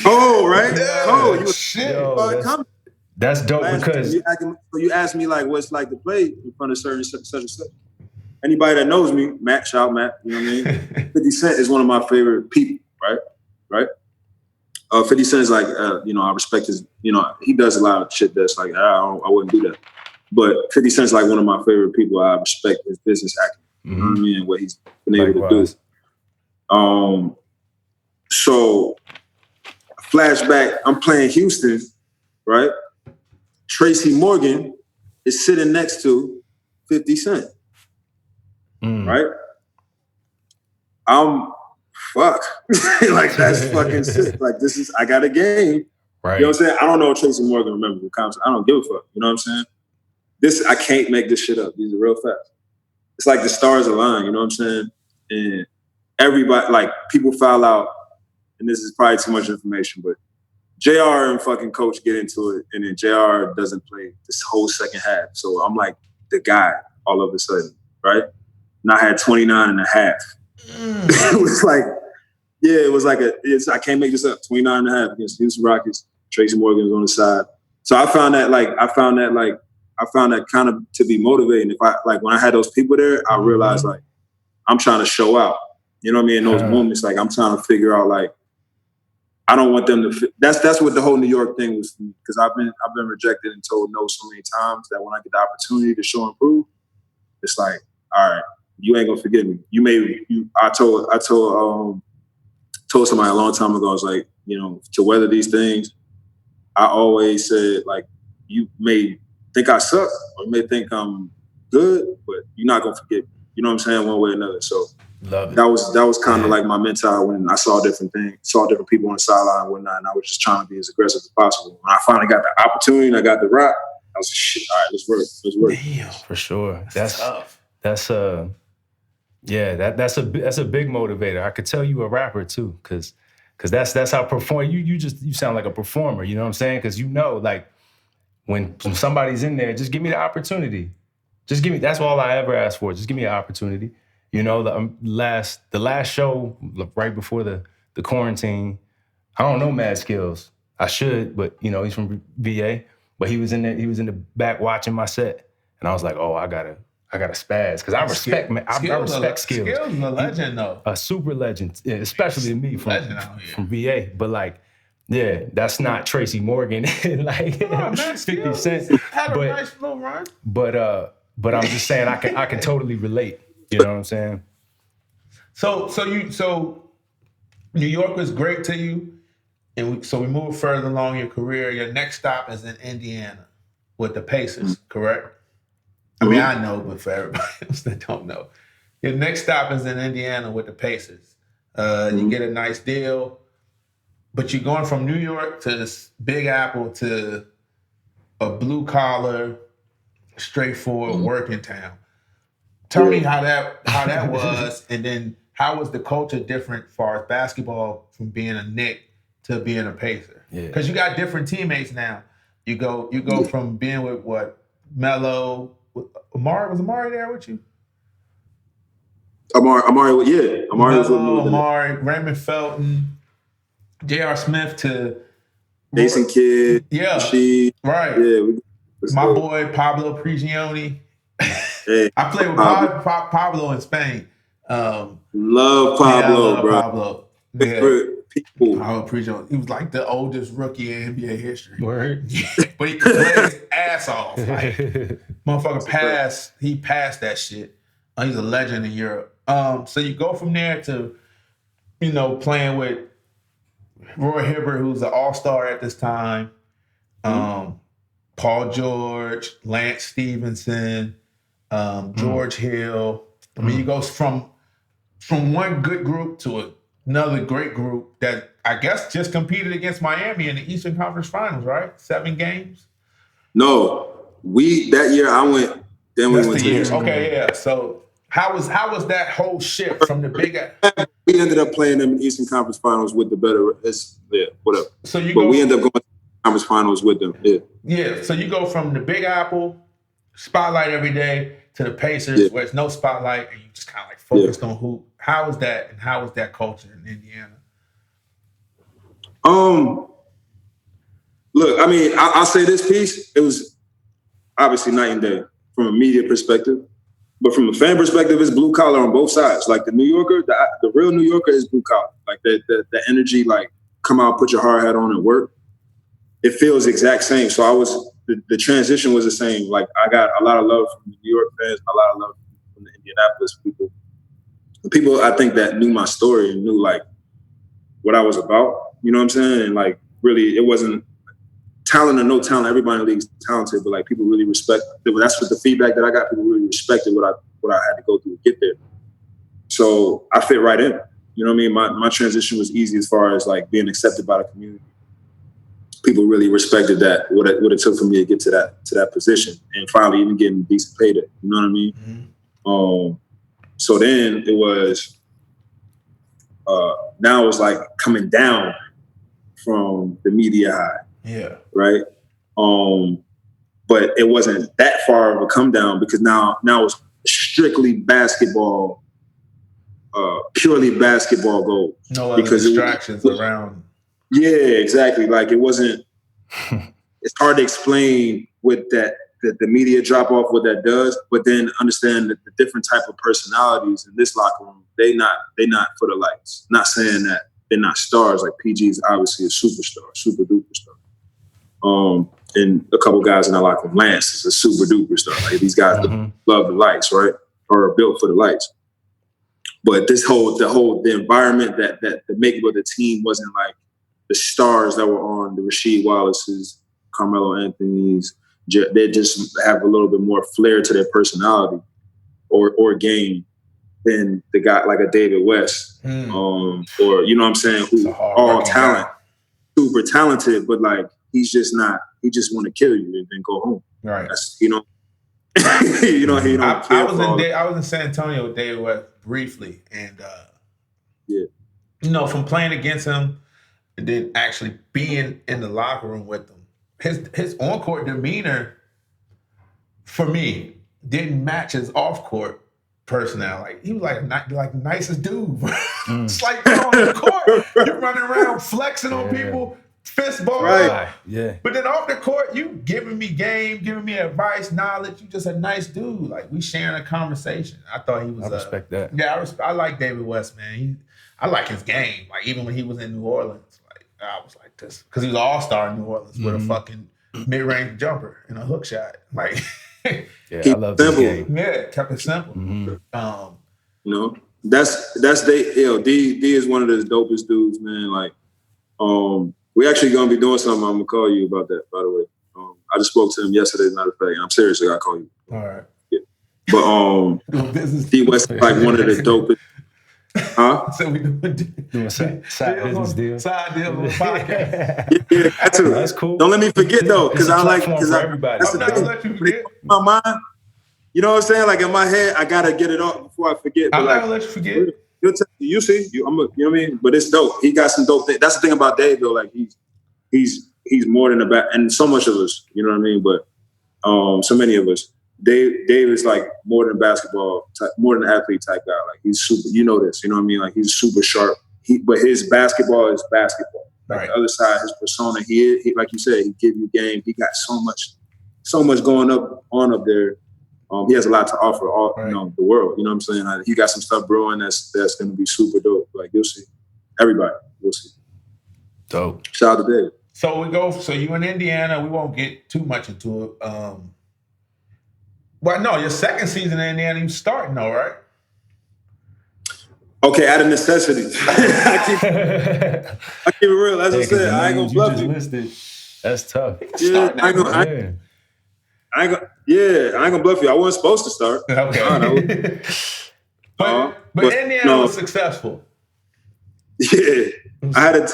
F: Oh, right?
E: Yeah,
F: oh, you
E: shit.
F: Yo,
D: that's dope because
F: you asked me like what's like to play in front of certain such and such. Anybody that knows me, Matt, shout out Matt, you know what I mean? 50 Cent is one of my favorite people, right? 50 Cent is like, I respect his, he does a lot of shit that's like, I wouldn't do that. But 50 Cent's like one of my favorite people. I respect his business acumen. You know what I mean? What he's been able to do. So, flashback, I'm playing Houston, right? Tracy Morgan is sitting next to 50 Cent, right? Fuck. Like, that's fucking sick. Like, I got a game.
D: Right.
F: You know what I'm saying? I don't know if Tracy Morgan remembers the conversation. I don't give a fuck. You know what I'm saying? I can't make this shit up. These are real facts. It's like the stars align, you know what I'm saying? And everybody, like, people foul out, and this is probably too much information, but JR and fucking coach get into it, and then JR doesn't play this whole second half. So I'm like the guy all of a sudden, right? And I had 29 and a half. It was like, I can't make this up, 29 and a half against Houston Rockets. Tracy Morgan was on the side. So I found that kind of to be motivating. When I had those people there, I realized like I'm trying to show out. You know what I mean? In those moments, like I'm trying to figure out like I don't want them to. That's what the whole New York thing was for me, because I've been rejected and told no so many times that when I get the opportunity to show and prove, it's like, all right, you ain't gonna forget me. I told somebody a long time ago, I was like, to weather these things, I always said like, you may think I suck or you may think I'm good, but you're not gonna forget me. You know what I'm saying? One way or another. So
D: love it.
F: That was kind of like my mentality when I saw different things, saw different people on the sideline and whatnot, and I was just trying to be as aggressive as possible. When I finally got the opportunity and I got the rock, I was like, shit, all right, let's work.
D: Damn, for sure. That's tough. That's a big motivator. I could tell you a rapper too, because that's how perform. You sound like a performer. You know what I'm saying? Because like when somebody's in there, just give me the opportunity. Just give me. That's all I ever ask for. Just give me an opportunity. The last show right before the quarantine, I don't know mad skills. I should, but he's from VA. But he was in there. He was in the back watching my set, and I was like, oh, I gotta spaz because I respect skills.
E: Skills is a legend though.
D: A super legend, especially me from VA. But like, yeah, that's not Tracy Morgan. Like 50 Cent.
E: Had a nice little run.
D: But I'm just saying I can totally relate. You know what I'm saying?
E: So New York was great to you, and so we move further along your career. Your next stop is in Indiana with the Pacers, correct? I mean, I know, but for everybody else that don't know, your next stop is in Indiana with the Pacers. You get a nice deal, but you're going from New York to this Big Apple to a blue collar, straightforward working town. Tell me how that was, and then how was the culture different as far as basketball from being a Knick to being a Pacer? Because you got different teammates now. You go from being with Melo. Amari, was Amari there with you?
F: Amari was with me.
E: Amari, Raymond Felton, J.R. Smith to
F: Jason Kidd.
E: Yeah,
F: Rashid.
E: Right.
F: Yeah,
E: my boy Pablo Prigioni.
F: Hey,
E: I played with Pablo in Spain.
F: Love Pablo, bro.
E: Pablo.
F: Favorite people.
E: Pablo Prigioni. He was like the oldest rookie in NBA history.
D: Word.
E: But he could play his ass off. Like, motherfucker passed that shit. He's a legend in Europe. So you go from there to, playing with Roy Hibbert, who's an all-star at this time. Paul George, Lance Stevenson, George Hill. I mean, you go from one good group to another great group that I guess just competed against Miami in the Eastern Conference Finals, right? 7 games?
F: No, that year I went. Then we went to
E: the okay, yeah. So how was that whole shift from the big?
F: We ended up playing them in Eastern Conference Finals with the better. Whatever.
E: So
F: we ended up going to the Conference Finals with them. Yeah.
E: Yeah. So you go from the Big Apple, spotlight every day, to the Pacers, where it's no spotlight and you just kind of like focused on hoop. How was that, and how was that culture in Indiana?
F: Look, I mean, I'll say this piece. It was obviously night and day from a media perspective, but from a fan perspective, it's blue collar on both sides. Like the New Yorker, the real New Yorker is blue collar. Like the energy, like come out, put your hard hat on and work, it feels exact same. So the transition was the same. Like I got a lot of love from the New York fans, a lot of love from the Indianapolis people. The people I think that knew my story and knew like what I was about, you know what I'm saying? And like really it wasn't talent or no talent, everybody in the league is talented, but like people really respect. That's what the feedback that I got. People really respected what I had to go through to get there. So I fit right in. You know what I mean? My transition was easy as far as like being accepted by the community. People really respected that what it took for me to get to that position and finally even getting decent pay there. You know what I mean? Mm-hmm. So then it was now it was like coming down from the media high.
E: Yeah.
F: Right. But it wasn't that far of a come down because now it's strictly basketball, purely basketball goals.
E: No other distractions around.
F: Yeah, exactly. Like it wasn't. It's hard to explain what that the media drop off what that does, but then understand that the different type of personalities in this locker room, they not for the lights. Not saying that they're not stars. Like PG is obviously a superstar, super duper star. And a couple guys in our locker room, Lance is a super duper star. Like these guys love the lights, right? Or are built for the lights. But the environment that the makeup of the team wasn't like the stars that were on the Rasheed Wallace's, Carmelo Anthony's. They just have a little bit more flair to their personality or game than the guy like a David West, or you know what I'm saying, who all talent, super talented, but like he's just not. He just want to kill you and then go home.
E: Right.
F: That's, you know. He don't care.
E: I was in San Antonio with David West briefly, and you know, from playing against him and then actually being in the locker room with him, his on court demeanor for me didn't match his off court personality. Like he was like the nicest dude. It's like you're on the court, you're running around flexing on people. Fist ball,
F: right?
D: Yeah.
E: But then off the court, you giving me game, giving me advice, knowledge. You just a nice dude. Like we sharing a conversation. I thought he was.
D: I respect that.
E: Yeah, I like David West, man. I like his game. Like even when he was in New Orleans, like I was like this because he was an all-star in New Orleans with a fucking mid-range jumper and a hook shot. Like,
D: I love this game.
E: Yeah, kept it simple.
F: You know, that's D is one of the dopest dudes, man. Like, we actually gonna be doing something. I'm gonna call you about that, by the way. I just spoke to him yesterday, as a matter of fact, and I'm seriously gonna call you.
E: All right.
F: Yeah. But D West is like one of the dopest. Huh?
E: So we doing
D: side business deal.
E: Side deal on the podcast.
F: Yeah, that's true.
D: That's cool.
F: Don't let me forget though, because I like
D: everybody.
F: That's
E: I'm not gonna let you forget.
F: My mind. You know what I'm saying? Like in my head, I gotta get it off before I forget.
E: I'm not gonna let you forget.
F: You see, you know what I mean? But it's dope. He got some dope things. That's the thing about Dave, though. Like he's more than and so much of us, you know what I mean? But so many of us, Dave is like more than basketball, more than athlete type guy. Like he's super. You know this, you know what I mean? Like he's super sharp. But his basketball is basketball. Like the other side, his persona, he like you said, he give you game. He got so much going on up there. He has a lot to offer you know, the world. You know what I'm saying? He got some stuff brewing that's going to be super dope. Like you'll see, everybody, you'll see.
D: Dope.
F: Shout out to Dave.
E: So you in Indiana? We won't get too much into it. Well, no, your second season in Indiana, you starting though, right?
F: Okay, out of necessity. I keep it real. As I said, I ain't gonna bluff you.
D: That's tough.
F: Yeah, I ain't gonna bluff you. I wasn't supposed to start.
E: Okay. But Indiana was successful.
F: Yeah. I had a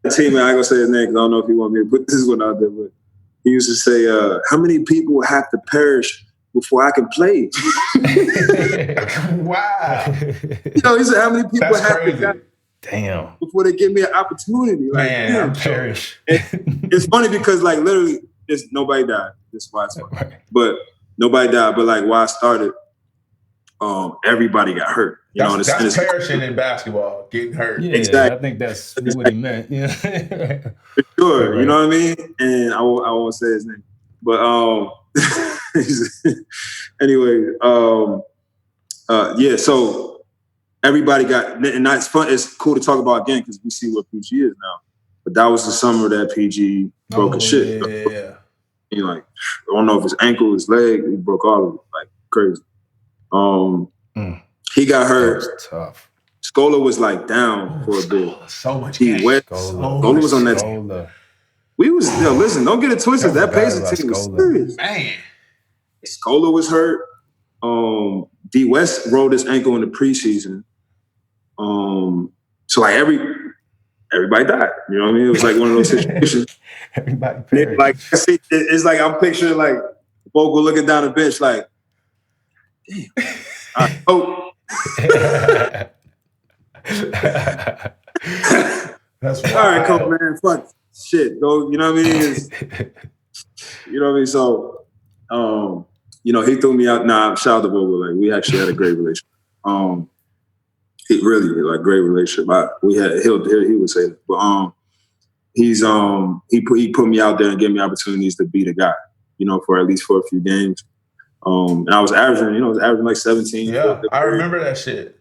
F: team, I ain't gonna say his name because I don't know if he want me to put this one out there, but he used to say, how many people have to perish before I can play?
E: Wow.
F: You know, he said, how many people have to die?
D: Damn.
F: Before they give me an opportunity. Like,
E: man, I perish.
F: It's funny because like literally nobody died. This is why it's funny. Right. But nobody died. But like while I started, everybody got hurt.
E: That's perishing in basketball, getting hurt.
D: Yeah, exactly. I think that's what he meant. Yeah.
F: For sure. Right. You know what I mean? And I won't say his name. But anyway, yeah, so everybody got, and that's fun. It's cool to talk about again because we see what PG is now. But that was the summer that PG broke his shit.
E: Yeah.
F: He like, I don't know if his ankle, his leg, he broke all of it, like crazy. He got hurt.
D: That was tough.
F: Scola was like down for a bit.
E: So much
F: He
E: game.
F: wet.
D: Scola
F: was on that.
D: Scola.
F: We was listen. Don't get it twisted. That Pacers team was
D: Scola.
F: serious.
E: Man.
F: Scola was hurt. D West rolled his ankle in the preseason. So like everybody died. You know what I mean? It was like one of those situations.
D: Everybody perished.
F: Like it's like I'm picturing like Vogel looking down the bench like, damn. I hope.
E: That's
F: all right, coach, man. Fuck shit, go. You know what I mean? You know what I mean? So, he threw me out. Nah, shout out to Vogel. Like we actually had a great relationship. He really like great relationship. He would say that, but he put me out there and gave me opportunities to be the guy. For at least for a few games. And I was averaging, like 17.
E: Yeah, I remember that shit.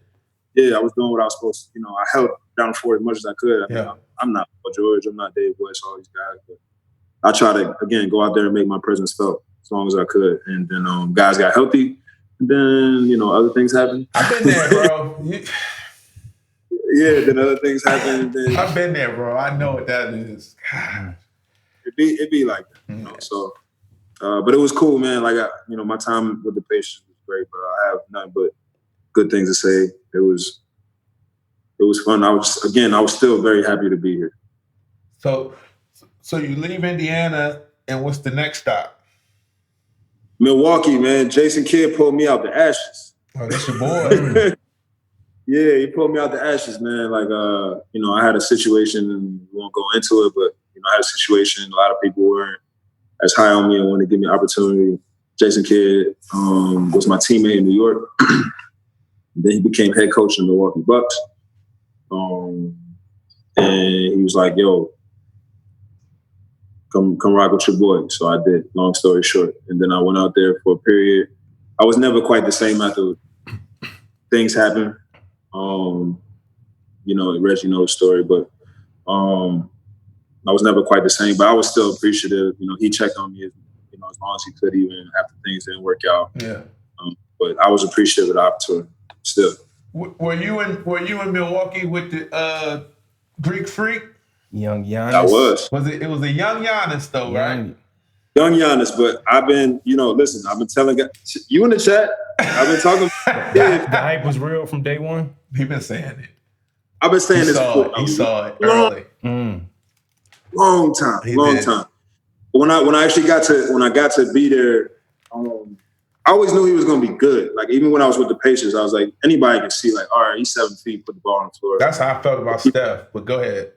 F: Yeah, I was doing what I was supposed to. I held down for as much as I could. I mean, I'm not Paul George, I'm not Dave West, all these guys, but I try to again go out there and make my presence felt as long as I could. And then guys got healthy, and then other things happened.
E: I've been there, bro.
F: Yeah, then other things happened. Then
E: I've been there, bro. I know what that is. God.
F: It'd be like that, So, but it was cool, man. Like my time with the Pacers was great, bro. I have nothing but good things to say. It was fun. I was still very happy to be here.
E: So you leave Indiana, and what's the next stop?
F: Milwaukee, man. Jason Kidd pulled me out the ashes.
E: Oh, that's your boy.
F: Yeah, he pulled me out the ashes, man. Like, I had a situation, and we won't go into it, but I had a situation. A lot of people weren't as high on me and wanted to give me an opportunity. Jason Kidd was my teammate in New York. Then he became head coach in the Milwaukee Bucks. And he was like, yo, come rock with your boy. So I did, long story short. And then I went out there for a period. I was never quite the same after things happened. Reggie knows the story, but I was never quite the same. But I was still appreciative. He checked on me as long as he could, even after things didn't work out. Yeah. But I was appreciative of the opportunity still.
E: Were you in Milwaukee with the Greek Freak?
D: Young Giannis.
F: I was.
E: It was a young Giannis though, right?
F: Young Giannis, but I've been, listen, I've been telling guys, you in the chat, I've been talking.
D: The hype was real from day one.
E: He been saying it.
F: I've been saying this before.
E: He saw it early.
F: Long time. But when I got to be there, I always knew he was going to be good. Like, even when I was with the Pacers, I was like, anybody can see, like, all right, he's 7 feet, put the ball on the floor.
E: That's how I felt about Steph, but go ahead.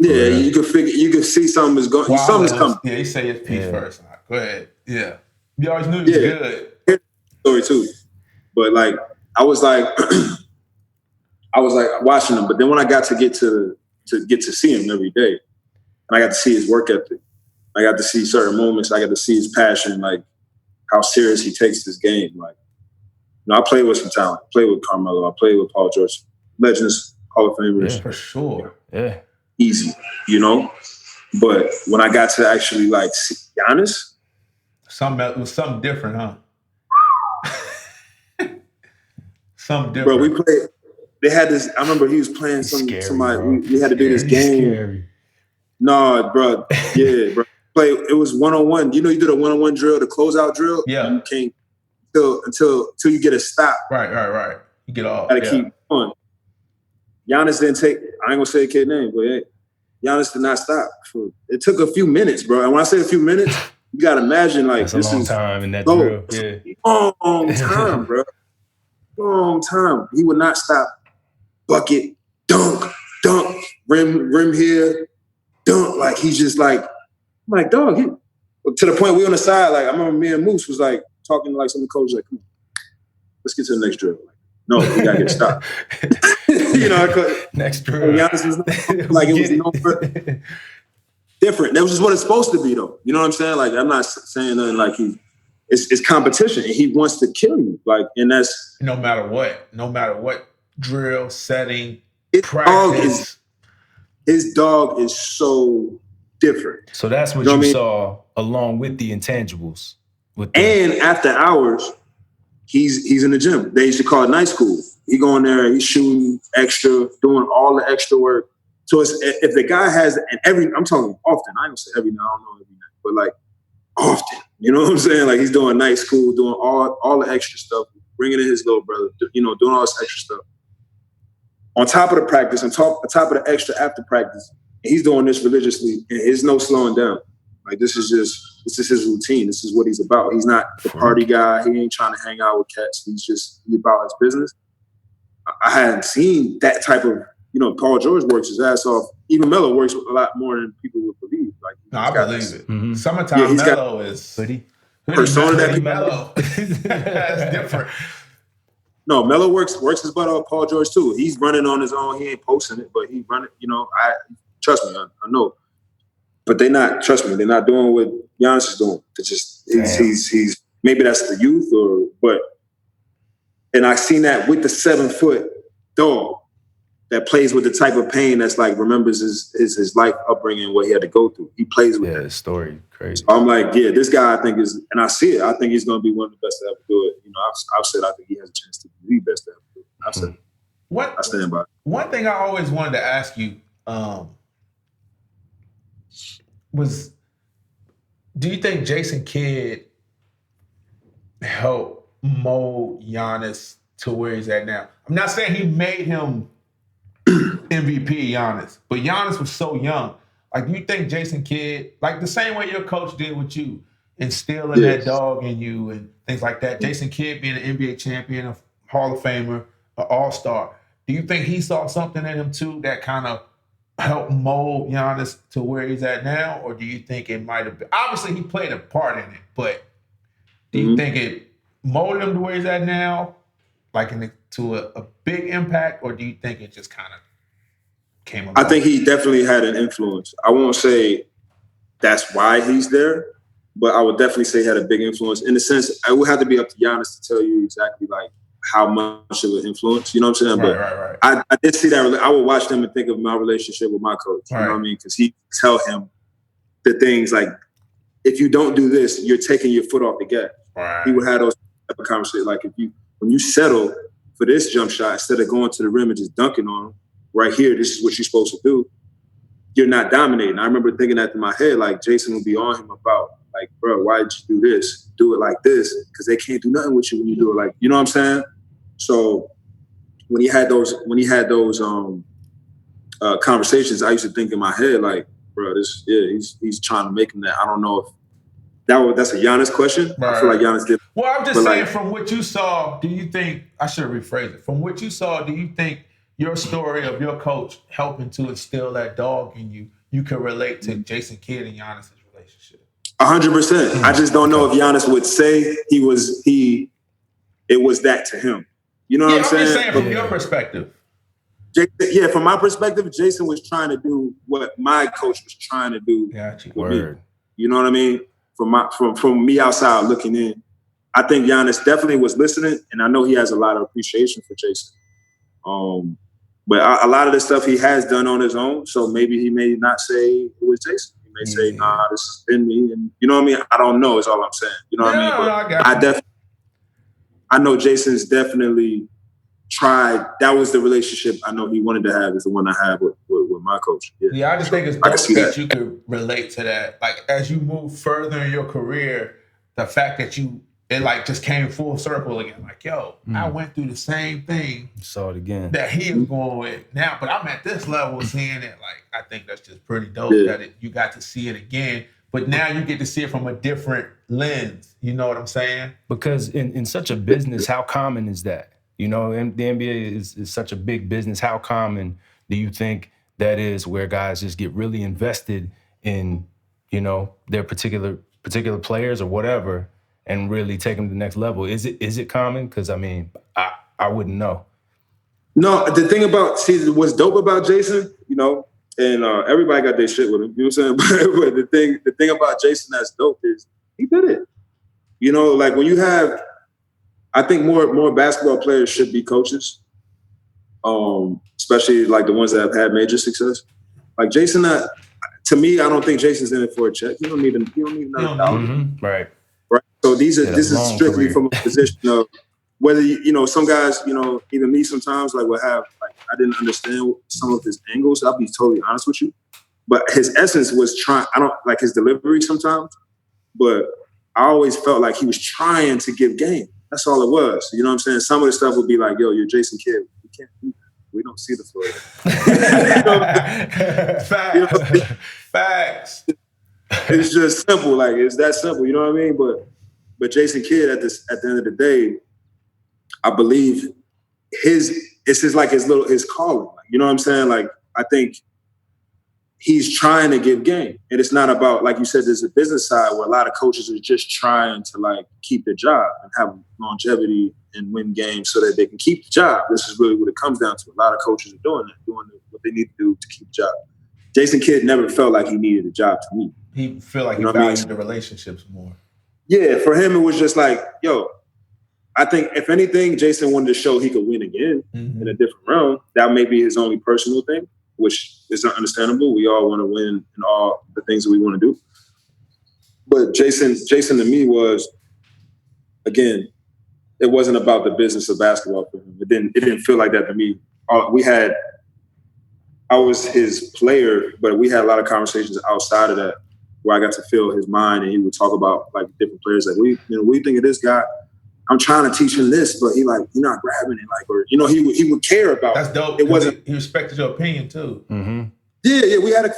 F: Yeah, you could see something is going. Something's coming.
E: Yeah, he say his piece first. Go ahead. Yeah, you always knew he was good.
F: Story too, but like I was like watching him. But then when I got to get to see him every day, and I got to see his work ethic, I got to see certain moments. I got to see his passion, like how serious he takes this game. Like, I played with some talent. I played with Carmelo. I played with Paul George, legends, Hall of Famers.
E: Yeah, for sure.
D: Yeah.
F: Easy, But when I got to actually like see Giannis,
E: it was something different, huh? Something different.
F: Bro, we played. They had this. I remember he was playing somebody. We had to do this game.
D: Scary.
F: No, bro. Yeah, bro. It was 1-on-1. You did a 1-on-1 drill, the closeout drill.
E: Yeah.
F: You can't until you get a stop.
E: Right. You get off.
F: Gotta keep going. Giannis didn't take. I ain't gonna say the kid's name, but hey, Giannis did not stop. It took a few minutes, bro. And when I say a few minutes, you gotta imagine like
D: that's a long time in that drill. Yeah.
F: Long time, bro. Long time. He would not stop. Bucket, dunk, rim here, dunk. Like he's just like, I'm like, dog. To the point we on the side, like I remember me and Moose was like talking to like some of the coaches, like, come on, let's get to the next drill. Like, no, we gotta get stopped.
D: Next drill.
F: Giannis was like it was no different. That was just what it's supposed to be, though. You know what I'm saying? Like I'm not saying nothing like it's competition, and he wants to kill you. Like, and that's
E: no matter what. drill, setting,
F: His
E: practice.
F: His dog is so different.
D: So that's what
F: You know
D: you
F: what I mean?
D: saw along with the intangibles.
F: And after hours, he's in the gym. They used to call it night school. He going there, he's shooting extra, doing all the extra work. So if the guy has, and I'm talking often, I don't say every night, I don't know every night, but like often, you know what I'm saying? Like he's doing night school, doing all the extra stuff, bringing in his little brother, you know, doing all this extra stuff. On top of the practice, on top of the extra after practice, he's doing this religiously, and there's no slowing down. Like this is his routine. This is what he's about. He's not the party guy. He ain't trying to hang out with cats. He's about his business. I hadn't seen that type of, you know, Paul George works his ass off. Even Melo works a lot more than people would believe. Like,
E: no, I believe it.
D: Mm-hmm.
E: Summertime Melo is
D: hoodie
F: persona that
E: Melo. That's different.
F: No, Melo works his butt off. Paul George too. He's running on his own. He ain't posting it, but he running. You know, trust me. I know. But they're not. Trust me. They're not doing what Giannis is doing. It's just he's maybe that's the youth and I seen that with the 7-foot dog that plays with the type of pain that's like remembers his life upbringing, what he had to go through. He plays with that.
D: His story crazy.
F: So I'm like, yeah, this guy I think is, and I see it. I think he's going to be one of the best to ever do it. You know, I've said I think he has a chance to be the best to ever do it. I've said I stand by it.
E: One thing I always wanted to ask you was, do you think Jason Kidd helped mold Giannis to where he's at now? I'm not saying he made him MVP Giannis, but Giannis was so young. Like, do you think Jason Kidd, like the same way your coach did with you, instilling that dog in you and things like that, Jason Kidd being an NBA champion, a Hall of Famer, an All-Star, do you think he saw something in him too that kind of helped mold Giannis to where he's at now? Or do you think it might have been, obviously he played a part in it, but do you think it molded him to where he's at now, like to a big impact, or do you think it just kind of came along?
F: I think he definitely had an influence. I won't say that's why he's there, but I would definitely say he had a big influence. In the sense, it would have to be up to Giannis to tell you exactly like how much of an influence, you know what I'm saying?
E: Right.
F: I did see that. I would watch them and think of my relationship with my coach. You know what I mean? Because he tell him the things like, if you don't do this, you're taking your foot off the gas.
E: Right.
F: He would have those type of conversations. Like when you settle for this jump shot, instead of going to the rim and just dunking on him, right here, this is what you're supposed to do. You're not dominating. I remember thinking that in my head, like Jason would be on him about, like, bro, why did you do this? Do it like this, because they can't do nothing with you when you do it like, you know what I'm saying? So when he had those conversations, I used to think in my head, like, bro, he's trying to make him that. I don't know if that's a Giannis question. Right. I feel like Giannis did.
E: Well, I'm just saying, from what you saw, do you think, I should rephrase it, from what you saw, do you think your story of your coach helping to instill that dog in you can relate to Jason Kidd and Giannis' relationship?
F: 100%. I just don't know if Giannis would say it was that to him. You know what I'm saying?
E: I'm just saying from your perspective.
F: From my perspective, Jason was trying to do what my coach was trying to do with me. You know what I mean? From me outside looking in, I think Giannis definitely was listening, and I know he has a lot of appreciation for Jason. But a lot of the stuff he has done on his own, so maybe he may not say it was Jason. He may say, nah, this has been me. And you know what I mean? I don't know is all I'm saying. You know what I mean? But I know Jason's definitely tried. That was the relationship I know he wanted to have, is the one I have with my coach.
E: Yeah, I just think it's dope that you could relate to that. Like, as you move further in your career, the fact that it like just came full circle again. Like, yo, I went through the same thing.
D: Saw it again.
E: That he is going with now, but I'm at this level seeing it. Like, I think that's just pretty dope that you got to see it again. But now you get to see it from a different lens. You know what I'm saying?
D: Because in such a business, how common is that? You know, and the NBA is such a big business. How common do you think that is, where guys just get really invested in, you know, their particular players or whatever, and really take them to the next level? Is it common? Because I mean, I wouldn't know.
F: No, the thing about what's dope about Jason, you know, and everybody got their shit with him. You know what I'm saying? But the thing about Jason that's dope is he did it. You know, like when you have, I think more basketball players should be coaches. especially like the ones that have had major success. Like Jason, to me, I don't think Jason's in it for a check. You don't need another dollar.
D: Mm-hmm. Right.
F: So this is strictly
D: career.
F: from a position of whether some guys, even me sometimes like will have like I didn't understand some of his angles. I'll be totally honest with you, but his essence was trying. I don't like his delivery sometimes, but I always felt like he was trying to give game. That's all it was. You know what I'm saying? Some of the stuff would be like, "Yo, you're Jason Kidd. We can't do that. We don't see the floor."
E: Facts.
F: It's just simple. Like it's that simple. You know what I mean? But Jason Kidd at the end of the day, I believe it's his calling. Like, you know what I'm saying? Like I think he's trying to give game, and it's not about, like you said, there's a business side where a lot of coaches are just trying to like keep their job and have longevity and win games so that they can keep the job. This is really what it comes down to. A lot of coaches are doing what they need to do to keep the job. Jason Kidd never felt like he needed a job to me.
E: He feel like he valued the relationships more.
F: Yeah, for him, it was just like, yo, I think if anything, Jason wanted to show he could win again in a different realm. That may be his only personal thing, which is understandable. We all want to win in all the things that we want to do. But Jason to me was, again, it wasn't about the business of basketball for him. It didn't feel like that to me. I was his player, but we had a lot of conversations outside of that where I got to feel his mind, and he would talk about like different players. Like, what do you think of this guy? I'm trying to teach him this, but he's not grabbing it. Like, or he would care about.
E: That's dope.
F: It wasn't.
E: He respected your opinion too.
D: Mm-hmm.
F: Yeah. We had a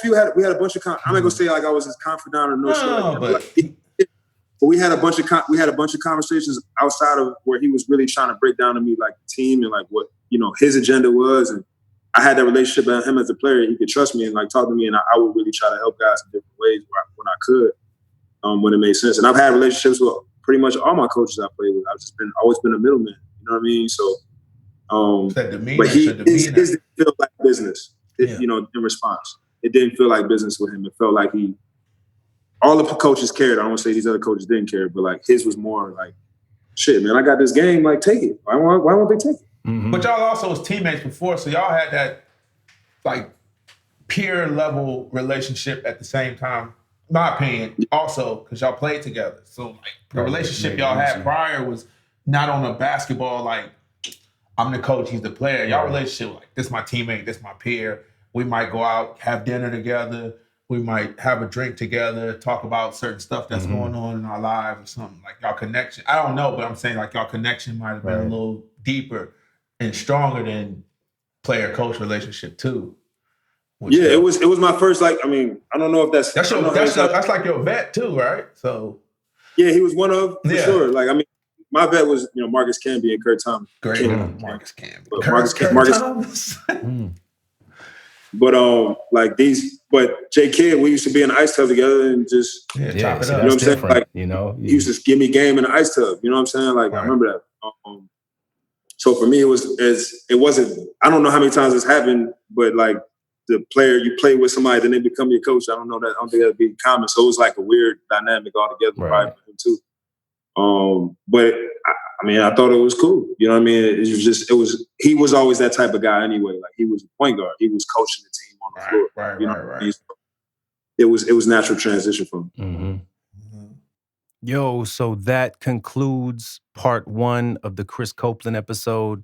F: bunch of. I'm not gonna say like I was his confidant or no shit like that. But we had a bunch of conversations outside of where he was really trying to break down to me like the team and like what his agenda was, and I had that relationship with him as a player. He could trust me and like talk to me, and I would really try to help guys in different ways when I could, when it made sense. And I've had relationships with pretty much all my coaches I played with. I've just always been a middleman. You know what I mean? So, but his didn't feel like business. In response, it didn't feel like business with him. It felt like all the coaches cared. I don't want to say these other coaches didn't care, but like his was more like, shit, man, I got this game. Like, take it. Why won't they take it?
D: Mm-hmm.
E: But y'all also was teammates before, so y'all had that like peer level relationship at the same time. In my opinion, also because y'all played together. So like the relationship y'all had prior was not on a basketball like I'm the coach, he's the player. Y'all relationship like this my teammate, this my peer. We might go out, have dinner together. We might have a drink together, talk about certain stuff that's going on in our lives or something. Like y'all connection. I don't know, but I'm saying like y'all connection might have been a little deeper and stronger than player-coach relationship too.
F: Yeah, it was my first. Like, I mean, I don't know if that's
E: like your vet too, right? So
F: yeah, he was one of for sure. Like, I mean, my vet was Marcus Camby and Kurt Thomas.
E: Great, Marcus Camby.
F: Marcus Thomas. But J Kidd, we used to be in the ice tub together and just
E: chop it up.
F: You know what I'm saying? Like, he used to give me game in the ice tub. You know what I'm saying? Like, I remember that. So for me, it wasn't. I don't know how many times this happened, but like the player you play with somebody, then they become your coach. I don't think that'd be common. So it was like a weird dynamic altogether, right? For him too. But I mean, I thought it was cool. You know what I mean? He was always that type of guy anyway. Like he was a point guard. He was coaching the team on the floor. Right. It was natural transition for him.
D: Mm-hmm. Yo, so that concludes part 1 of the Chris Copeland episode.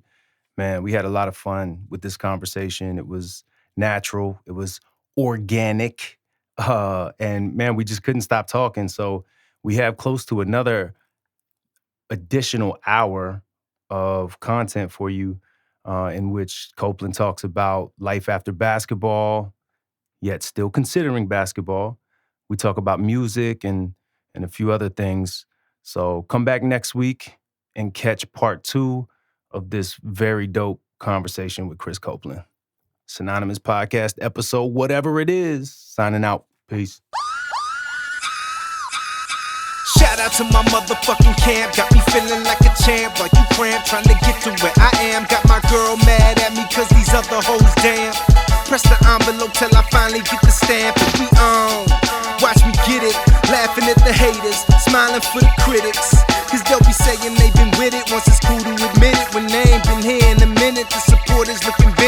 D: Man, we had a lot of fun with this conversation. It was natural. It was organic. And man, we just couldn't stop talking. So we have close to another additional hour of content for you in which Copeland talks about life after basketball, yet still considering basketball. We talk about music and a few other things. So come back next week and catch part 2 of this very dope conversation with Chris Copeland. Synonymous Podcast episode, whatever it is, signing out. Peace.
G: Shout out to my motherfucking camp. Got me feeling like a champ while you cramp, trying to get to where I am. Got my girl mad at me cause these other hoes damn. Press the envelope till I finally get the stamp. And we on. Watch me get it. Laughing at the haters, smiling for the critics. Cause they'll be saying they've been with it once it's cool to admit it. When they ain't been here in a minute, the support is looking big.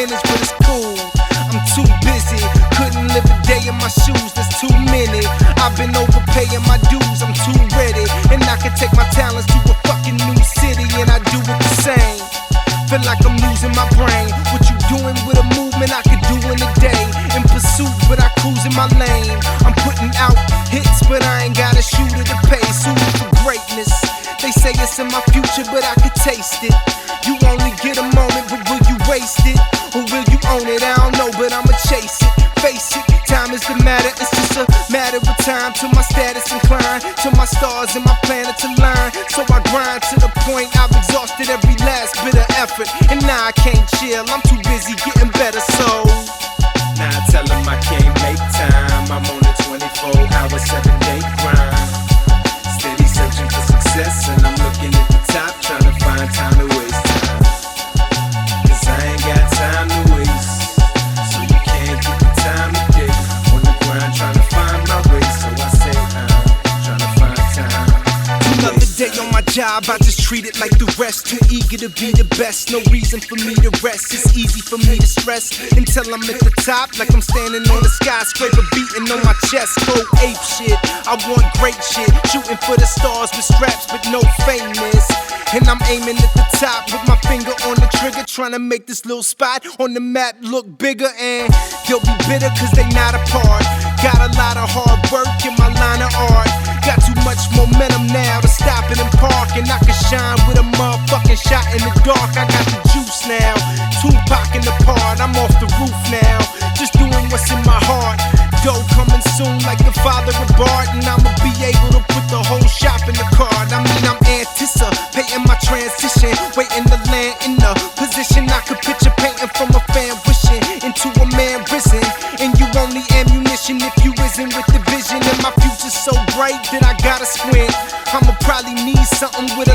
G: Feel like I'm losing my brain. What you doing with a movement I could do in a day? In pursuit, but I cruise in my lane. I'm putting out hits, but I ain't got a shooter to pay. Suited for greatness. They say it's in my future, but I could taste it. You only get a moment, but will you waste it? Or will you own it? I don't know, but I'ma chase it. Face it, time is the matter. It's just a matter of time till my status incline, till my stars and my planets align. So I grind to the point I've exhausted every last bit of effort, and now I can't chill. I'm too busy getting better, so
H: now I tell them I can't make time. I'm on a 24-hour, 7-day grind. Steady searching for success, and I'm looking at the top, trying to find time to waste time. 'Cause I ain't got time to waste, so you can't get the time today. On the grind, trying to find my way, so I say trying to find time.
G: another day on my job, I just treat it like the rest. Too eager to be the best, no reason for me to rest. It's easy for me to stress until I'm at the top, like I'm standing on a skyscraper, beating on my chest. Go ape shit, I want great shit, shooting for the stars with straps, but no famous. And I'm aiming at the top with my finger on the trigger, trying to make this little spot on the map look bigger. And they'll be bitter cause they not a part. Got a lot of hard work in my line of art. Got too much momentum now to stop it and park. And I can shine with a motherfucking shot in the dark. I got the juice now, Tupac in the part. I'm off the roof now, just doing what's in my heart. Dough coming soon like the father of Bart, and I'ma be able to put the whole shop in the card. I mean, I'm anticipating my transition, waiting to land in the position I could picture painting from a fan wishing into a man risen. And you only ammunition if you isn't with the vision. And my future's so bright that I gotta squint. I'ma probably need something with